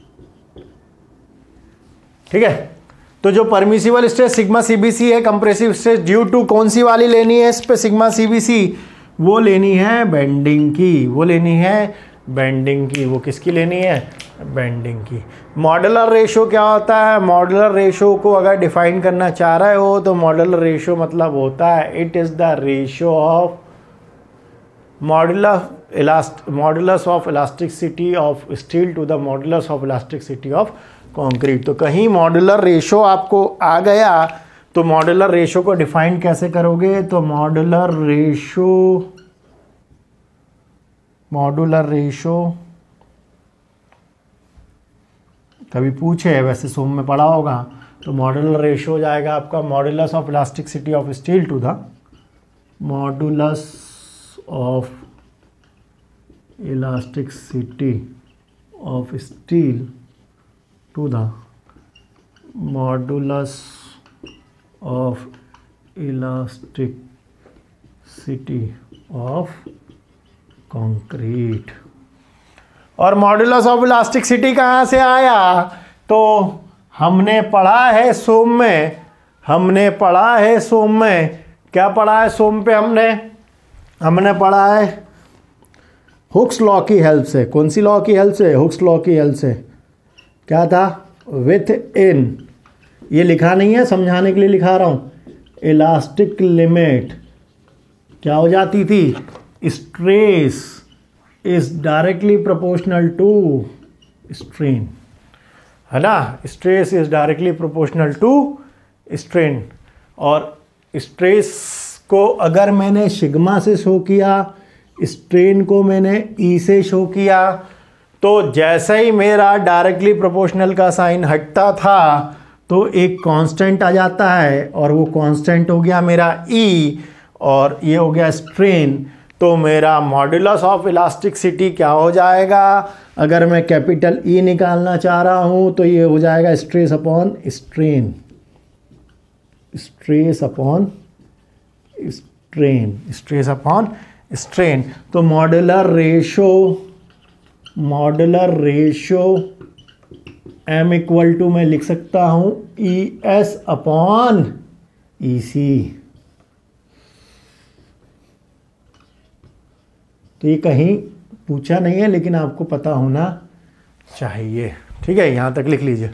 A: ठीक है। तो जो परमिसिबल स्ट्रेस सिग्मा CBC है, कंप्रेसिव स्ट्रेस ड्यू टू कौन सी वाली लेनी है इस पे सिग्मा CBC? वो लेनी है बेंडिंग की, वो किसकी लेनी है? बेंडिंग की। मॉड्यूलर रेशो क्या होता है? मॉड्यूलर रेशो को अगर डिफाइन करना चाह रहे हो तो मॉड्यूलर रेशो मतलब होता है it is the ratio of modulus of elasticity of steel to the modulus of elasticity of concrete. तो कहीं मॉड्यूलर रेशो आपको आ गया तो मॉड्यूलर रेशो को डिफाइन कैसे करोगे? तो मॉड्यूलर रेशो कभी पूछे, वैसे सोम में पढ़ा होगा, तो मॉड्यूलर रेशो हो जाएगा आपका modulus of elasticity of steel to the modulus of elasticity of steel to the modulus of elasticity of concrete. और मॉड्यूलस ऑफ इलास्टिसिटी कहाँ से आया? तो हमने पढ़ा है सोम में, क्या पढ़ा है सोम पे? हमने पढ़ा है हुक्स लॉ की हेल्प से। कौन सी लॉ की हेल्प से? हुक्स लॉ की हेल्प से। क्या था? विथ इन, ये लिखा नहीं है, समझाने के लिए लिखा रहा हूँ, इलास्टिक लिमिट क्या हो जाती थी, stress is directly proportional to strain, है ना, stress is directly proportional to strain. और स्ट्रेस को अगर मैंने सिग्मा से शो किया, स्ट्रेन को मैंने ई से शो किया, तो जैसे ही मेरा डायरेक्टली प्रोपोर्शनल का साइन हटता था तो एक कांस्टेंट आ जाता है, और वो कांस्टेंट हो गया मेरा ई, और ये हो गया स्ट्रेन। तो मेरा मॉड्यूलस ऑफ इलास्टिसिटी क्या हो जाएगा, अगर मैं कैपिटल ई निकालना चाह रहा हूँ तो ये हो जाएगा stress upon strain, stress upon strain, stress upon strain. तो modular ratio m equal to मैं लिख सकता हूं ई एस अपॉन ई सी। तो ये कहीं पूछा नहीं है लेकिन आपको पता होना चाहिए, ठीक है, यहां तक लिख लीजिए।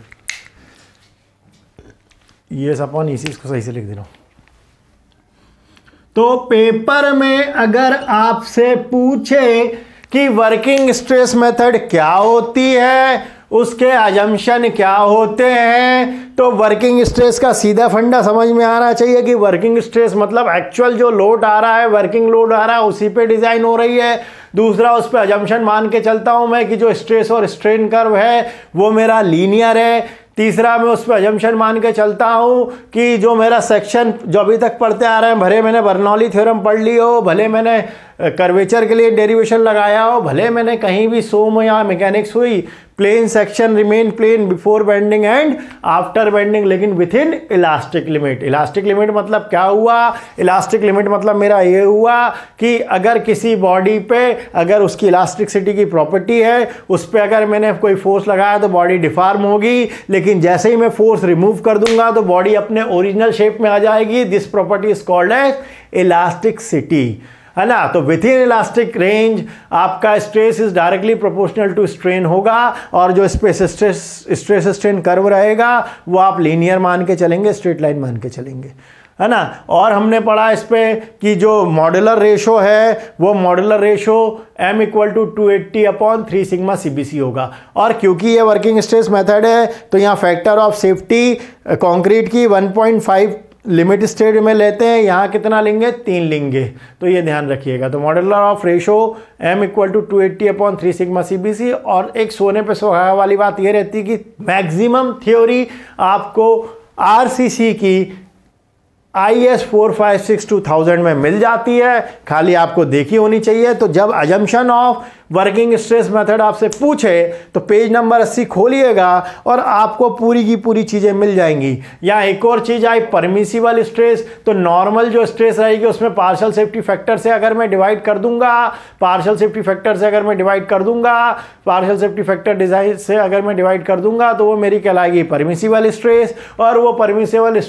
A: ई एस अपॉन ई सी, इसको सही से लिख दे रहा हूं। तो पेपर में अगर आपसे पूछे कि वर्किंग स्ट्रेस मेथड क्या होती है, उसके अजम्पशन क्या होते हैं, तो वर्किंग स्ट्रेस का सीधा फंडा समझ में आना चाहिए कि वर्किंग स्ट्रेस मतलब एक्चुअल जो लोड आ रहा है, वर्किंग लोड आ रहा है, उसी पे डिजाइन हो रही है। दूसरा, उस पर अजम्पशन मान के चलता हूं मैं कि जो स्ट्रेस और स्ट्रेन कर्व है वो मेरा लीनियर है। तीसरा, मैं उस पर अजम्पशन मान के चलता हूं कि जो मेरा सेक्शन जो अभी तक पढ़ते आ रहे हैं, भले मैंने बर्नौली थ्योरम पढ़ ली हो, भले मैंने कर्वेचर के लिए डेरिवेशन लगाया हो, भले मैंने कहीं भी सोम या मैकेनिक्स हुई, plane section remain plane before bending and after bending, लेकिन within elastic limit. Elastic limit मतलब क्या हुआ, इलास्टिक लिमिट मतलब मेरा ये हुआ कि अगर किसी बॉडी पे अगर उसकी इलास्टिसिटी की प्रॉपर्टी है, उस पर अगर मैंने कोई फोर्स लगाया तो बॉडी डिफॉर्म होगी, लेकिन जैसे ही मैं फोर्स रिमूव कर दूंगा तो बॉडी अपने ओरिजिनल शेप में आ जाएगी। This property is called as elasticity, है ना। तो विथ इन इलास्टिक रेंज आपका stress is directly proportional to strain होगा, और जो स्ट्रेस स्ट्रेन कर्व रहेगा वो आप लीनियर मान के चलेंगे, स्ट्रेट लाइन मान के चलेंगे, है ना। और हमने पढ़ा इस पे कि जो मॉड्यूलर रेशो है वो modular ratio m equal to 280 upon 3 sigma CBC होगा। और क्योंकि ये वर्किंग स्ट्रेस मेथड है तो यहाँ फैक्टर ऑफ सेफ्टी कंक्रीट की 1.5 लिमिट स्टेट में लेते हैं, यहाँ कितना लेंगे, 3 लेंगे, तो ये ध्यान रखिएगा। तो modular of ratio m equal to 280 upon 3 sigma CBC। और एक सोने पे सुहागा वाली बात ये रहती है कि मैक्सिमम थ्योरी आपको RCC की IS 4562,000 में मिल जाती है, खाली आपको देखी होनी चाहिए। तो जब assumption of working stress method आपसे पूछे तो पेज नंबर 80 खोलिएगा और आपको पूरी की पूरी चीजें मिल जाएंगी। यहाँ एक और चीज आई, परमिसिबल स्ट्रेस। तो नॉर्मल जो स्ट्रेस रहेगी उसमें पार्शियल सेफ्टी फैक्टर से अगर मैं डिवाइड कर दूंगा, पार्शियल सेफ्टी फैक्टर से अगर मैं डिवाइड कर दूंगा, पार्शियल सेफ्टी फैक्टर डिजाइन से अगर मैं डिवाइड कर दूंगा तो वो मेरी कहलाएगी परमिसिबल स्ट्रेस। और वो परमिसिबल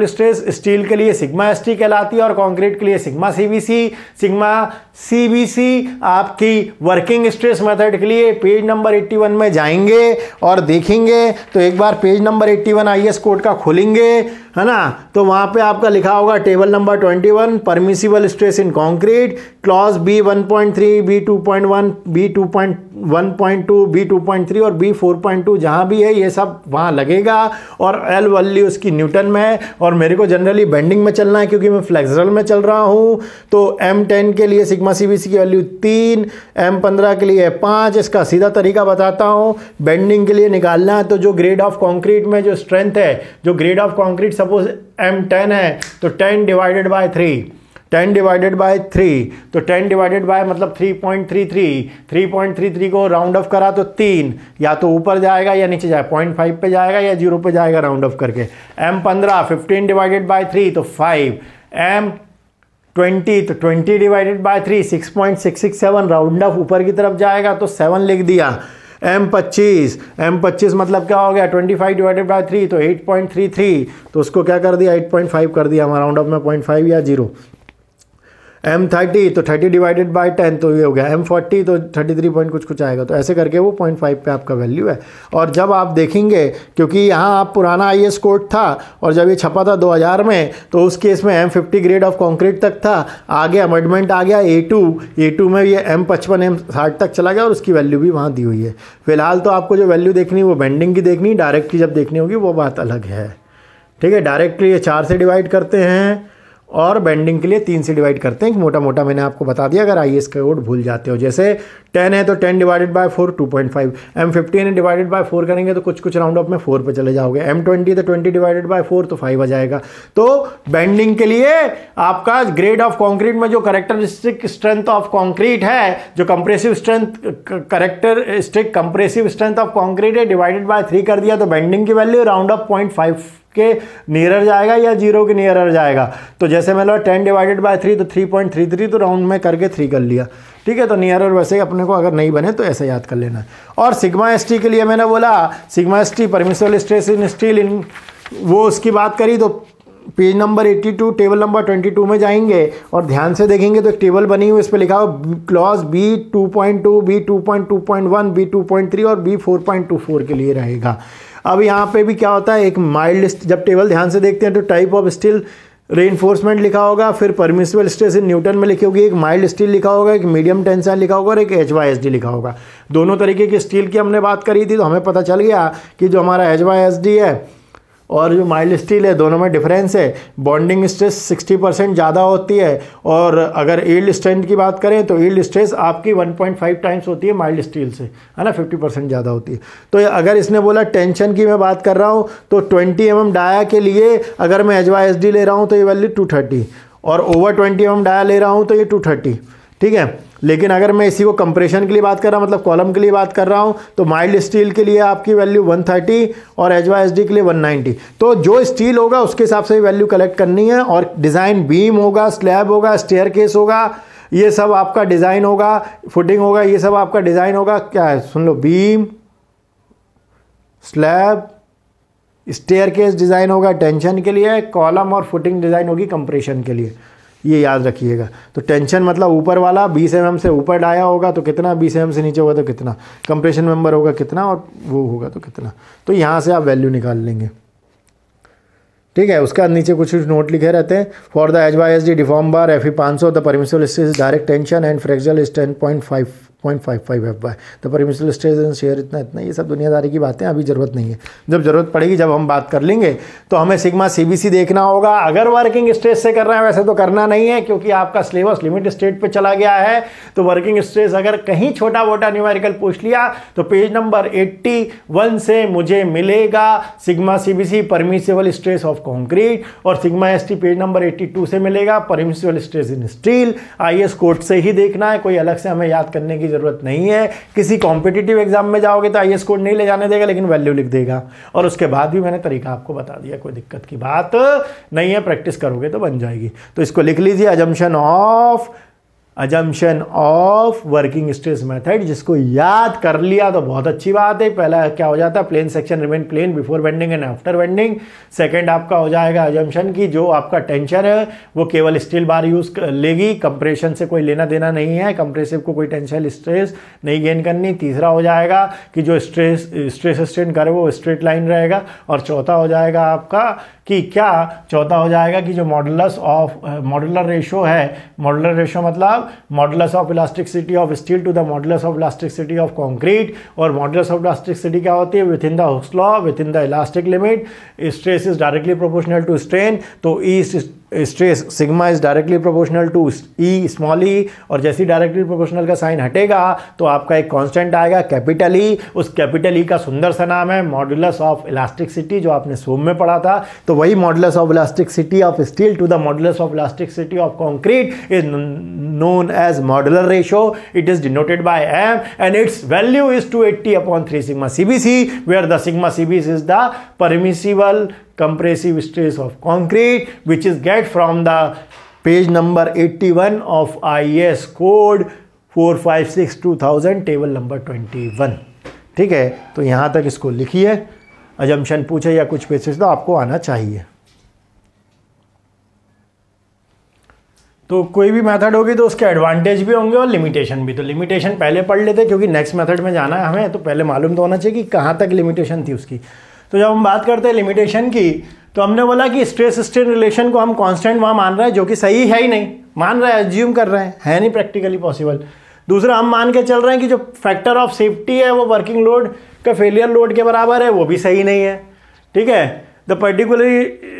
A: स्ट्रेस स्टील के लिए सिग्मा ST कहलाती है और कंक्रीट के लिए सिग्मा CBC। आपकी वर्किंग स्ट्रेस मेथड के लिए पेज नंबर 81 में जाएंगे और देखेंगे। तो एक बार पेज नंबर 81 IS कोड का खोलेंगे, है ना, तो वहां पे आपका लिखा होगा टेबल नंबर 21 परमिसिबल स्ट्रेस इन concrete, clause B 1.3, B 2.1, B 2.1.2, B 2.3 और B 4.2 जहां भी है ये सब वहां लगेगा। और L वैल्यू उसकी न्यूटन में है और मेरे को जनरली बेंडिंग में चलना है क्योंकि मैं फ्लेक्सरल में चल रहा हूं। तो M10 के लिए सिग्मा CBC की वैल्यू 3, M15 के लिए 5। इसका सीधा तरीका बताता हूं, बेंडिंग के लिए निकालना है तो जो ग्रेड ऑफ कंक्रीट में जो स्ट्रेंथ है, जो grade of concrete suppose M10 है तो 10 डिवाइडेड बाय 3, 10 डिवाइडेड बाय 3, तो 10 डिवाइडेड बाय मतलब 3.33 को राउंड ऑफ करा तो 3, या तो ऊपर जाएगा या नीचे जाएगा, 0.5 पे जाएगा या 0 पे जाएगा राउंड ऑफ करके। M15 15 डिवाइडेड बाय 3 तो 5, M20 तो 20 डिवाइडेड बाय 3 6.667 राउंड ऑफ ऊपर की तरफ जाएगा तो 7 लिख दिया। M25 मतलब क्या हो गया, 25 डिवाइडेड बाय 3 तो 8.33, तो उसको क्या कर दिया 8.5 कर दिया, हमारा राउंड ऑफ में 0.5 या 0। M30 तो 30 डिवाइडेड बाई 10 तो ये हो गया, M40 तो 33 पॉइंट कुछ कुछ आएगा। तो ऐसे करके वो 0.5 पे आपका वैल्यू है। और जब आप देखेंगे, क्योंकि यहाँ आप पुराना IS कोड था और जब ये छपा था 2000 में, तो उस केस में M50 ग्रेड ऑफ कंक्रीट तक था, आगे अमेंडमेंट आ गया A2 में ये M55 M60 तक चला गया और उसकी वैल्यू भी वहाँ दी हुई है। फिलहाल तो आपको जो वैल्यू देखनी वो बेंडिंग की देखनी, डायरेक्ट की जब देखनी होगी वो बात अलग है। ठीक है, डायरेक्टली ये 4 से डिवाइड करते हैं और बेंडिंग के लिए 3 से डिवाइड करते हैं। मोटा मोटा मैंने आपको बता दिया, अगर IS कोड भूल जाते हो। जैसे 10 है तो 10 divided by 4 2.5, M15 divided by 4 करेंगे तो कुछ कुछ राउंड ऑफ में 4 पे चले जाओगे, M20 तो 20 डिवाइडेड बाय 4 तो 5 आ जाएगा। तो बेंडिंग के लिए आपका ग्रेड ऑफ कॉन्क्रीट में जो कैरेक्टरिस्टिक स्ट्रेंथ ऑफ कॉन्क्रीट है, जो कंप्रेसिव स्ट्रेंथ ऑफ कॉन्क्रीट है, डिवाइडेड बाय 3 कर दिया तो बेंडिंग की वैल्यू राउंड ऑफ 0.5 के नियर जाएगा या 0 के नियर जाएगा। तो जैसे मैं 10 डिवाइडेड बाय 3 तो 3.33, तो राउंड में करके 3 कर लिया। ठीक है, तो नियर और वैसे अपने को अगर नहीं बने तो ऐसे याद कर लेना है। और सिग्मा ST के लिए मैंने बोला sigma ST permissible stress in steel in, वो उसकी बात करी तो पेज नंबर 82 टेबल नंबर 22 में जाएंगे और ध्यान से देखेंगे तो एक टेबल बनी हुई, इस पर लिखा हो क्लॉज B 2.2, B 2.2.1, B 2.3 और B 4.24 के लिए रहेगा। अब यहाँ पे भी क्या होता है, एक माइल्ड, जब टेबल ध्यान से देखते हैं तो टाइप ऑफ स्टील रेइंफोर्समेंट लिखा होगा, फिर परमिसिबल स्ट्रेस इन न्यूटन में लिखी होगी, एक माइल्ड स्टील लिखा होगा, एक मीडियम टेंसाइल लिखा होगा और एक HYSD लिखा होगा। दोनों तरीके की स्टील की हमने बात करी थी, तो हमें पता चल गया कि जो हमारा HYSD है और जो माइल्ड स्टील है दोनों में डिफरेंस है। बॉन्डिंग स्ट्रेस 60% ज़्यादा होती है, और अगर यील्ड स्ट्रेंथ की बात करें तो यील्ड स्ट्रेस आपकी 1.5 टाइम्स होती है माइल्ड स्टील से, है ना, 50% ज़्यादा होती है। तो अगर इसने बोला टेंशन की मैं बात कर रहा हूँ तो 20 mm डाया के लिए अगर मैं HYSD ले रहा हूँ तो ये वैल्यू 230, और ओवर 20 mm डाया ले रहा हूँ तो ये 230। ठीक है, लेकिन अगर मैं इसी को कंप्रेशन के लिए बात कर रहा हूँ, मतलब कॉलम के लिए बात कर रहा हूँ, तो माइल्ड स्टील के लिए आपकी वैल्यू 130 और HYSD के लिए 190। तो जो स्टील होगा उसके हिसाब से वैल्यू कलेक्ट करनी है। और डिज़ाइन बीम होगा, स्लैब होगा, स्टेयरकेस होगा, ये सब आपका डिज़ाइन होगा, फुटिंग होगा, ये सब आपका डिज़ाइन होगा। क्या है, सुन लो, बीम, स्लैब, स्टेयरकेस डिज़ाइन होगा टेंशन के लिए, कॉलम और फुटिंग डिज़ाइन होगी कंप्रेशन के लिए। ये याद रखिएगा। तो टेंशन मतलब ऊपर वाला 20 mm से ऊपर डाया होगा तो कितना, 20 mm से नीचे होगा तो कितना, कंप्रेशन मेंबर होगा कितना, और वो होगा तो कितना। तो यहाँ से आप वैल्यू निकाल लेंगे। ठीक है, उसका नीचे कुछ नोट लिखे रहते हैं। For the HYSD deform bar Fe 500 the permissible stress direct tension and flexural is 10.55 FY। तो परमिसिबल स्ट्रेस एंड शेयर इतना, ये सब दुनियादारी की बातें अभी ज़रूरत नहीं है, जब ज़रूरत पड़ेगी जब हम बात कर लेंगे। तो हमें सिग्मा CBC देखना होगा। अगर वर्किंग स्ट्रेस से कर रहे हैं, वैसे तो करना नहीं है क्योंकि आपका सिलेबस लिमिट स्टेट पे चला गया है। तो वर्किंग स्ट्रेस अगर कहीं छोटा मोटा न्यूमेरिकल पूछ लिया तो पेज नंबर 81 से मुझे मिलेगा sigma CBC permissible stress of concrete, और सिग्मा ST पेज नंबर 82 से मिलेगा permissible stress in steel. IS code से ही देखना है, कोई अलग से हमें याद करने की जरूरत नहीं है। किसी कॉम्पिटिटिव एग्जाम में जाओगे तो IS कोड नहीं ले जाने देगा, लेकिन वैल्यू लिख देगा। और उसके बाद भी मैंने तरीका आपको बता दिया, कोई दिक्कत की बात नहीं है, प्रैक्टिस करोगे तो बन जाएगी। तो इसको लिख लीजिए, assumption of working stress method. जिसको याद कर लिया तो बहुत अच्छी बात है। पहला क्या हो जाता है, plane section remain plane before bending and after bending. Second आपका हो जाएगा अजम्पशन की जो आपका टेंशन है वो केवल स्टील बार यूज लेगी, कंप्रेशन से कोई लेना देना नहीं है, कंप्रेसिव को कोई टेंसाइल स्ट्रेस नहीं गेन करनी। तीसरा हो जाएगा कि जो स्ट्रेस स्ट्रेन कर्व वो स्ट्रेट लाइन रहेगा। और चौथा हो जाएगा आपका कि क्या, चौथा हो जाएगा कि जो मॉडुलर रेशो है, मॉडुलर रेशो मतलब modulus of elasticity of steel to the modulus of elasticity of concrete. और मॉडुलस ऑफ इलास्टिसिटी क्या होती है, within the Hooke's law, within the elastic limit, stress is directly proportional to strain. तो E stress sigma is directly proportional to E small E, और जैसे directly proportional का sign हटेगा तो आपका एक कांस्टेंट आएगा कैपिटल ई। उस कैपिटल ई का सुंदर सा नाम है मॉडुलस ऑफ इलास्टिसिटी, जो आपने सोम में पढ़ा था। तो वही modulus of elasticity of steel to the modulus of elasticity of concrete is known as modular ratio. It is denoted by m and its value is 280/3 sigma CBC, where the sigma CBC is the permissible compressive stress of concrete, which is get from the page number 81 of IS code 456/2000 table number 21। ठीक है, तो यहाँ तक इसको लिखिए। Assumption पूछे या कुछ पेजेस तो आपको आना चाहिए। तो कोई भी मेथड होगी तो उसके एडवांटेज भी होंगे और लिमिटेशन भी। तो लिमिटेशन पहले पढ़ लेते क्योंकि नेक्स्ट मेथड में जाना है हमें, तो पहले मालूम तो होना चाहिए कि कहाँ तक लिमिटेशन थी उसकी। तो जब हम बात करते हैं लिमिटेशन की, तो हमने बोला कि स्ट्रेस स्ट्रेन रिलेशन को हम कांस्टेंट वहाँ मान रहे हैं, जो कि सही है ही नहीं, मान रहे हैं, एज्यूम कर रहे हैं, है नहीं प्रैक्टिकली पॉसिबल। दूसरा, हम मान के चल रहे हैं कि जो फैक्टर ऑफ सेफ्टी है वो वर्किंग लोड का फेलियर लोड के बराबर है, वो भी सही नहीं है। ठीक है, द पर्टिकुलरली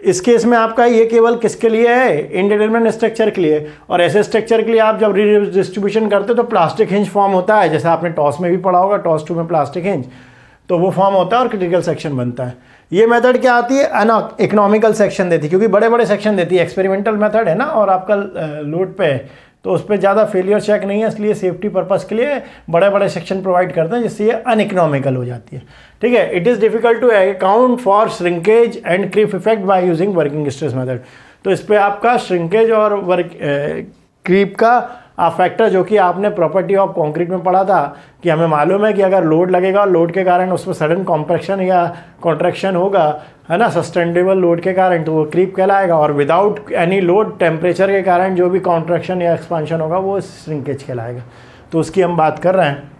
A: इस केस में आपका ये केवल किसके लिए है, इंडिटरमिनेट स्ट्रक्चर के लिए। और ऐसे स्ट्रक्चर के लिए आप जब रीडिस्ट्रीब्यूशन करते हो तो प्लास्टिक हिंज फॉर्म होता है, जैसे आपने टॉस में भी पढ़ा होगा, टॉस 2 में प्लास्टिक हिंज, तो वो फॉर्म होता है और क्रिटिकल सेक्शन बनता है। ये मेथड क्या आती है, इकोनॉमिकल सेक्शन देती है, क्योंकि बड़े बड़े सेक्शन देती है। एक्सपेरिमेंटल मेथड है ना, और आपका लोड पे है, तो उस पर ज़्यादा फेलियर चेक नहीं है, इसलिए सेफ्टी पर्पस के लिए बड़े बड़े सेक्शन प्रोवाइड करते हैं, जिससे ये अनइकोनॉमिकल हो जाती है। ठीक है, it is difficult to account for shrinkage and creep effect by using working stress method. तो इस पर आपका श्रिंकेज और क्रीप का फैक्टर, जो कि आपने प्रॉपर्टी ऑफ कंक्रीट में पढ़ा था, कि हमें मालूम है कि अगर लोड लगेगा और लोड के कारण उसमें सडन कॉम्प्रेक्शन या कॉन्ट्रैक्शन होगा, है ना, सस्टेनेबल लोड के कारण, तो वो क्रीप कहलाएगा। और विदाउट एनी लोड टेम्परेचर के कारण जो भी कॉन्ट्रैक्शन या एक्सपांशन होगा वो श्रिंकेज कहलाएगा। तो उसकी हम बात कर रहे हैं।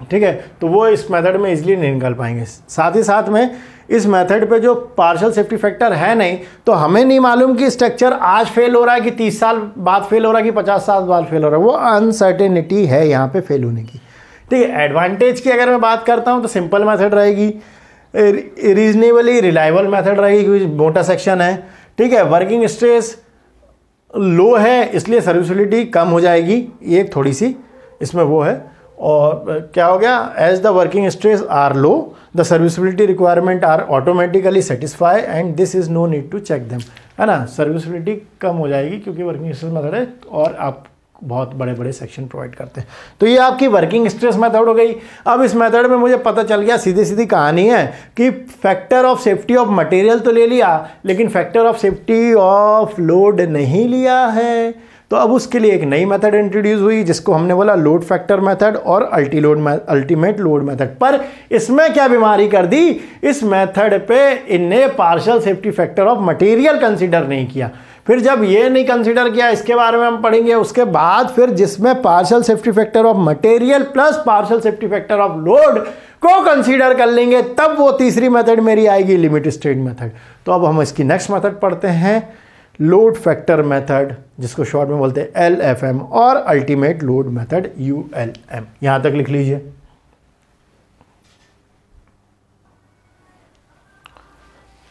A: ठीक है, तो वो इस मेथड में इजीली नहीं निकल पाएंगे। साथ ही साथ में इस मेथड पे जो पार्शियल सेफ्टी फैक्टर है नहीं, तो हमें नहीं मालूम कि स्ट्रक्चर आज फेल हो रहा है कि 30 साल बाद फेल हो रहा है कि 50 साल बाद फेल हो रहा है, वो अनसर्टेनिटी है यहाँ पे फेल होने की। ठीक है, एडवांटेज की अगर मैं बात करता हूँ तो सिंपल मेथड रहेगी, रीजनेबली रिलायबल मेथड रहेगी क्योंकि मोटा सेक्शन है। ठीक है, वर्किंग स्ट्रेस लो है इसलिए सर्विसिबिलिटी कम हो जाएगी, ये थोड़ी सी इसमें वो है। और क्या हो गया, as the working stress are low the serviceability requirement are automatically satisfy and this is no need to check them, है ना। सर्विसिबिलिटी कम हो जाएगी क्योंकि वर्किंग स्ट्रेस मेथड है और आप बहुत बड़े बड़े सेक्शन प्रोवाइड करते हैं। तो ये आपकी वर्किंग स्ट्रेस मेथड हो गई। अब इस मेथड में मुझे पता चल गया, सीधी सीधी कहानी है कि factor of safety of material तो ले लिया, लेकिन factor of safety of load नहीं लिया है। तो अब उसके लिए एक नई मेथड इंट्रोड्यूस हुई जिसको हमने बोला लोड फैक्टर मेथड और अल्टीमेट लोड मेथड। पर इसमें क्या बीमारी कर दी, इस मेथड पे इनने partial safety factor of material consider नहीं किया। फिर जब ये नहीं कंसीडर किया, इसके बारे में हम पढ़ेंगे उसके बाद, फिर जिसमें partial safety factor of material plus partial safety factor of load को कंसीडर कर लेंगे, तब वो तीसरी मेथड मेरी आएगी लिमिट स्टेट मेथड। तो अब हम इसकी नेक्स्ट मेथड पढ़ते हैं, लोड फैक्टर मेथड, जिसको शॉर्ट में बोलते हैं LFM, और अल्टीमेट लोड मेथड ULM। यहां तक लिख लीजिए।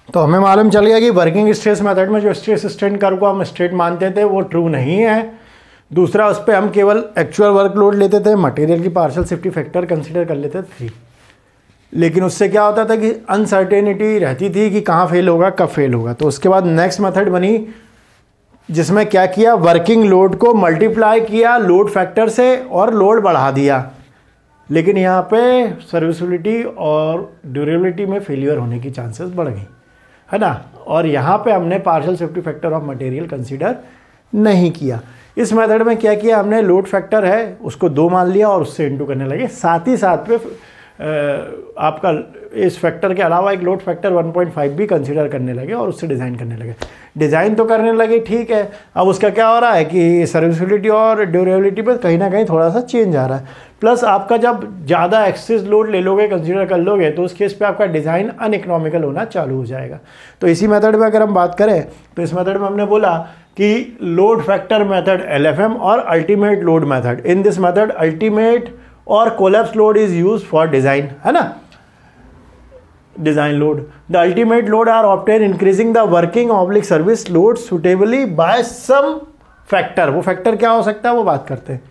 A: तो हमें मालूम चल गया कि वर्किंग स्ट्रेस मेथड में जो स्ट्रेस स्ट्रेन कर्व को हम स्ट्रेट मानते थे वो ट्रू नहीं है। दूसरा, उस पर हम केवल एक्चुअल वर्कलोड लेते थे, मटेरियल की पार्शियल सेफ्टी फैक्टर कंसीडर कर लेते थे 3। लेकिन उससे क्या होता था कि अनसर्टेनिटी रहती थी कि कहाँ फेल होगा, कब फेल होगा। तो उसके बाद नेक्स्ट मेथड बनी जिसमें क्या किया, वर्किंग लोड को मल्टीप्लाई किया लोड फैक्टर से और लोड बढ़ा दिया। लेकिन यहाँ पे सर्विसिबिलिटी और ड्यूरेबिलिटी में फेलियर होने की चांसेस बढ़ गई, है ना। और यहाँ पे हमने partial safety factor of material consider नहीं किया। इस मेथड में क्या किया हमने, लोड फैक्टर है उसको 2 मान लिया और उससे इनटू करने लगे। साथ ही साथ पे आपका इस फैक्टर के अलावा एक लोड फैक्टर 1.5 भी कंसीडर करने लगे और उससे डिज़ाइन करने लगे। डिज़ाइन तो करने लगे, ठीक है। अब उसका क्या हो रहा है कि सर्विसिबिलिटी और ड्यूरेबिलिटी पे कहीं ना कहीं थोड़ा सा चेंज आ रहा है। प्लस आपका जब ज़्यादा एक्सेस लोड ले लोगे, कंसीडर कर लोगे, तो उस केस पे आपका डिज़ाइन अनइकोनॉमिकल होना चालू हो जाएगा। तो इसी मेथड में अगर हम बात करें तो इस मेथड में हमने बोला कि लोड फैक्टर मेथड LFM और ultimate load method. In this method ultimate और collapse load is use for design, है ना, design load. The ultimate load are obtain increasing the working oblique service load suitably by some factor. वो factor क्या हो सकता है वो बात करते हैं।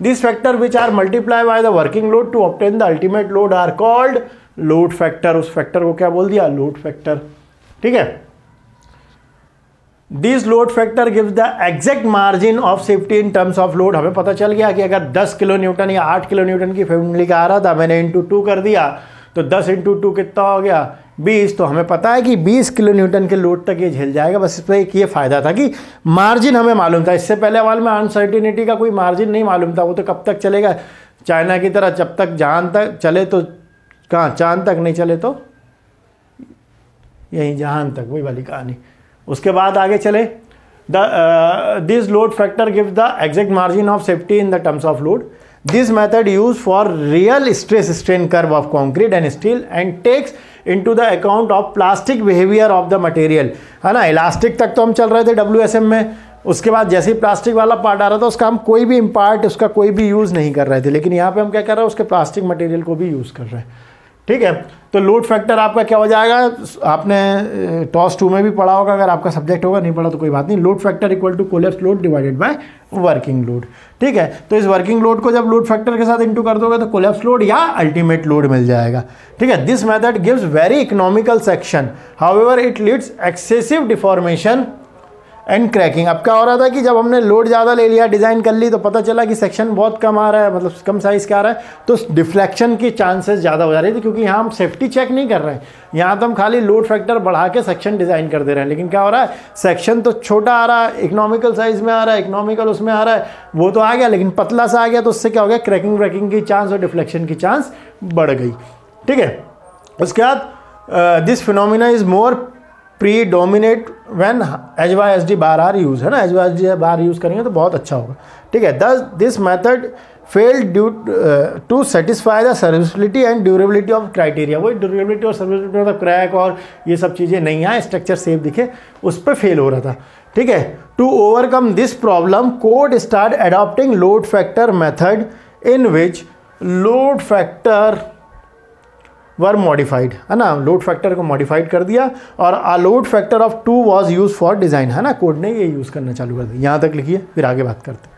A: This factor which are multiply by the working load to obtain the ultimate load are called load factor. उस फैक्टर को क्या बोल दिया, लोड फैक्टर। ठीक है, this load factor gives the exact margin of safety in terms of load. हमें पता चल गया कि अगर 10 किलो न्यूटन या 8 किलो न्यूटन की फैमिली का आ रहा था, मैंने इंटू 2 कर दिया, तो 10 इंटू 2 कितना हो गया, 20। तो हमें पता है कि 20 किलो न्यूटन के लोड तक ये झेल जाएगा। बस इस पर एक ये फायदा था कि मार्जिन हमें मालूम था। इससे पहले वाले में अनसर्टिनिटी का कोई मार्जिन नहीं मालूम था। वो तो कब तक चलेगा, चाइना की तरह, जब तक जहां तक चले तो कहाँ, चांद तक नहीं चले तो यहीं जहान तक, वही वाली कहानी। उसके बाद आगे चले This load factor gives the exact margin of safety in the terms of load. This method used for real stress strain curve of concrete and steel and takes into the account of plastic behavior of the material. है ना, elastic तक तो हम चल रहे थे WSM में, उसके बाद जैसे ही प्लास्टिक वाला पार्ट आ रहा था उसका हम कोई भी इम्पार्ट उसका कोई भी यूज़ नहीं कर रहे थे, लेकिन यहाँ पे हम क्या कर रहे हैं, उसके प्लास्टिक मटेरियल को भी यूज़ कर रहे हैं। ठीक है, तो लोड फैक्टर आपका क्या हो जाएगा, आपने टॉस 2 में भी पढ़ा होगा, अगर आपका सब्जेक्ट होगा, नहीं पढ़ा तो कोई बात नहीं। Load factor equal to collapse load divided by working load. ठीक है, तो इस वर्किंग लोड को जब लोड फैक्टर के साथ इंटू कर दोगे तो कोलैप्स लोड या अल्टीमेट लोड मिल जाएगा। ठीक है, this method gives very economical section, however it leads excessive deformation and cracking. अब क्या हो रहा था कि जब हमने लोड ज़्यादा ले लिया, डिज़ाइन कर ली, तो पता चला कि सेक्शन बहुत कम आ रहा है, मतलब कम साइज़ का आ रहा है, तो डिफ्लेक्शन की चांसेस ज़्यादा हो जा रही थी, क्योंकि यहाँ हम सेफ्टी चेक नहीं कर रहे हैं, यहाँ तो हम खाली लोड फैक्टर बढ़ा के सेक्शन डिज़ाइन कर दे रहे हैं। लेकिन क्या हो रहा है, सेक्शन तो छोटा आ रहा है, इकोनॉमिकल साइज़ में आ रहा है, इकोनॉमिकल उसमें आ रहा है, वो तो आ गया, लेकिन पतला सा आ गया, तो उससे क्या हो गया, क्रैकिंग व्रैकिंग की चांस और डिफ्लेक्शन की चांस बढ़ गई। ठीक है, उसके बाद this phenomena is more predominate when HYSD bar are use, है ना, HYSD बार यूज करेंगे तो बहुत अच्छा होगा। ठीक है, thus this method failed due to satisfy the serviceability and durability of criteria. वही ड्यूरेबिलिटी और सर्विसिबिलिटी मतलब क्रैक और ये सब चीज़ें नहीं आए, स्ट्रक्चर सेफ दिखे, उस पर फेल हो रहा था। ठीक है, to overcome this problem code start adopting load factor method in which load factor were modified, है ना, लोड फैक्टर को मॉडिफाइड कर दिया और uh load factor of 2 was use for design, है ना, कोड ने ये यूज़ करना चालू कर दिया। यहाँ तक लिखिए, फिर आगे बात करते हैं।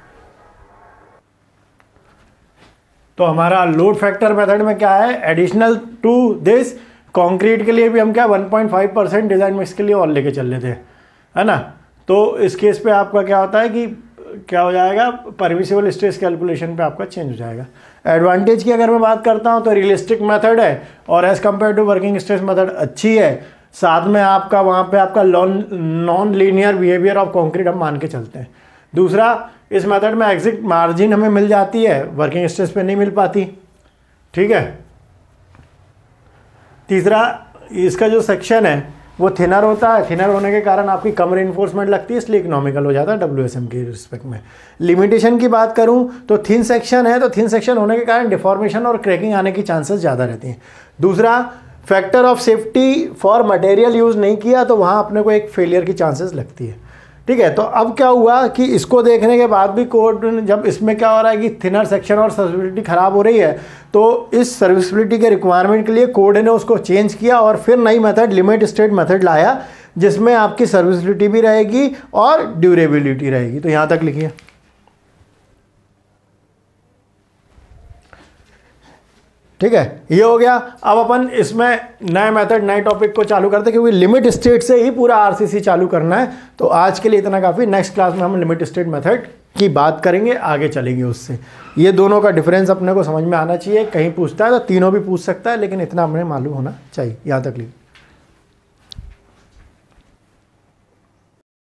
A: तो हमारा लोड फैक्टर मेथड में क्या है, एडिशनल टू दिस कंक्रीट के लिए भी हम क्या 1.5% डिज़ाइन मिक्स के लिए और लेके चल लेते हैं, है ना। तो इस केस पे आपका क्या होता है कि क्या हो जाएगा, परमिसिबल स्ट्रेस कैलकुलेशन पे आपका चेंज हो जाएगा। एडवांटेज की अगर मैं बात करता हूँ तो रियलिस्टिक मेथड है और as compare to working stress method अच्छी है। साथ में आपका वहाँ पे आपका non linear behaviour of concrete हम मान के चलते हैं। दूसरा, इस मेथड में एग्जिट मार्जिन हमें मिल जाती है, वर्किंग स्ट्रेस पे नहीं मिल पाती। ठीक है, तीसरा, इसका जो सेक्शन है वो थिनर होता है, थिनर होने के कारण आपकी कम रेनफोर्समेंट लगती है, इसलिए इकोनॉमिकल हो जाता है WSM के रिस्पेक्ट में। लिमिटेशन की बात करूं तो थिन सेक्शन है, तो थिन सेक्शन होने के कारण डिफॉर्मेशन और क्रैकिंग आने की चांसेस ज़्यादा रहती हैं। दूसरा, factor of safety for material use नहीं किया तो वहाँ अपने को एक फेलियर की चांसेस लगती है। ठीक है, तो अब क्या हुआ कि इसको देखने के बाद भी कोड, जब इसमें क्या हो रहा है कि थिनर सेक्शन और सर्विसिबिलिटी ख़राब हो रही है, तो इस सर्विसिबिलिटी के रिक्वायरमेंट के लिए कोड ने उसको चेंज किया और फिर नई मेथड लिमिट स्टेट मेथड लाया, जिसमें आपकी सर्विसिबिलिटी भी रहेगी और ड्यूरेबिलिटी रहेगी। तो यहाँ तक लिखिए। ठीक है, ये हो गया। अब अपन इसमें नए मेथड, नए टॉपिक को चालू करते हैं, क्योंकि लिमिट स्टेट से ही पूरा RCC चालू करना है। तो आज के लिए इतना काफ़ी। नेक्स्ट क्लास में हम लिमिट स्टेट मेथड की बात करेंगे, आगे चलेंगे उससे। ये दोनों का डिफरेंस अपने को समझ में आना चाहिए, कहीं पूछता है तो तीनों भी पूछ सकता है, लेकिन इतना हमें मालूम होना चाहिए। यहाँ तक लिखिए।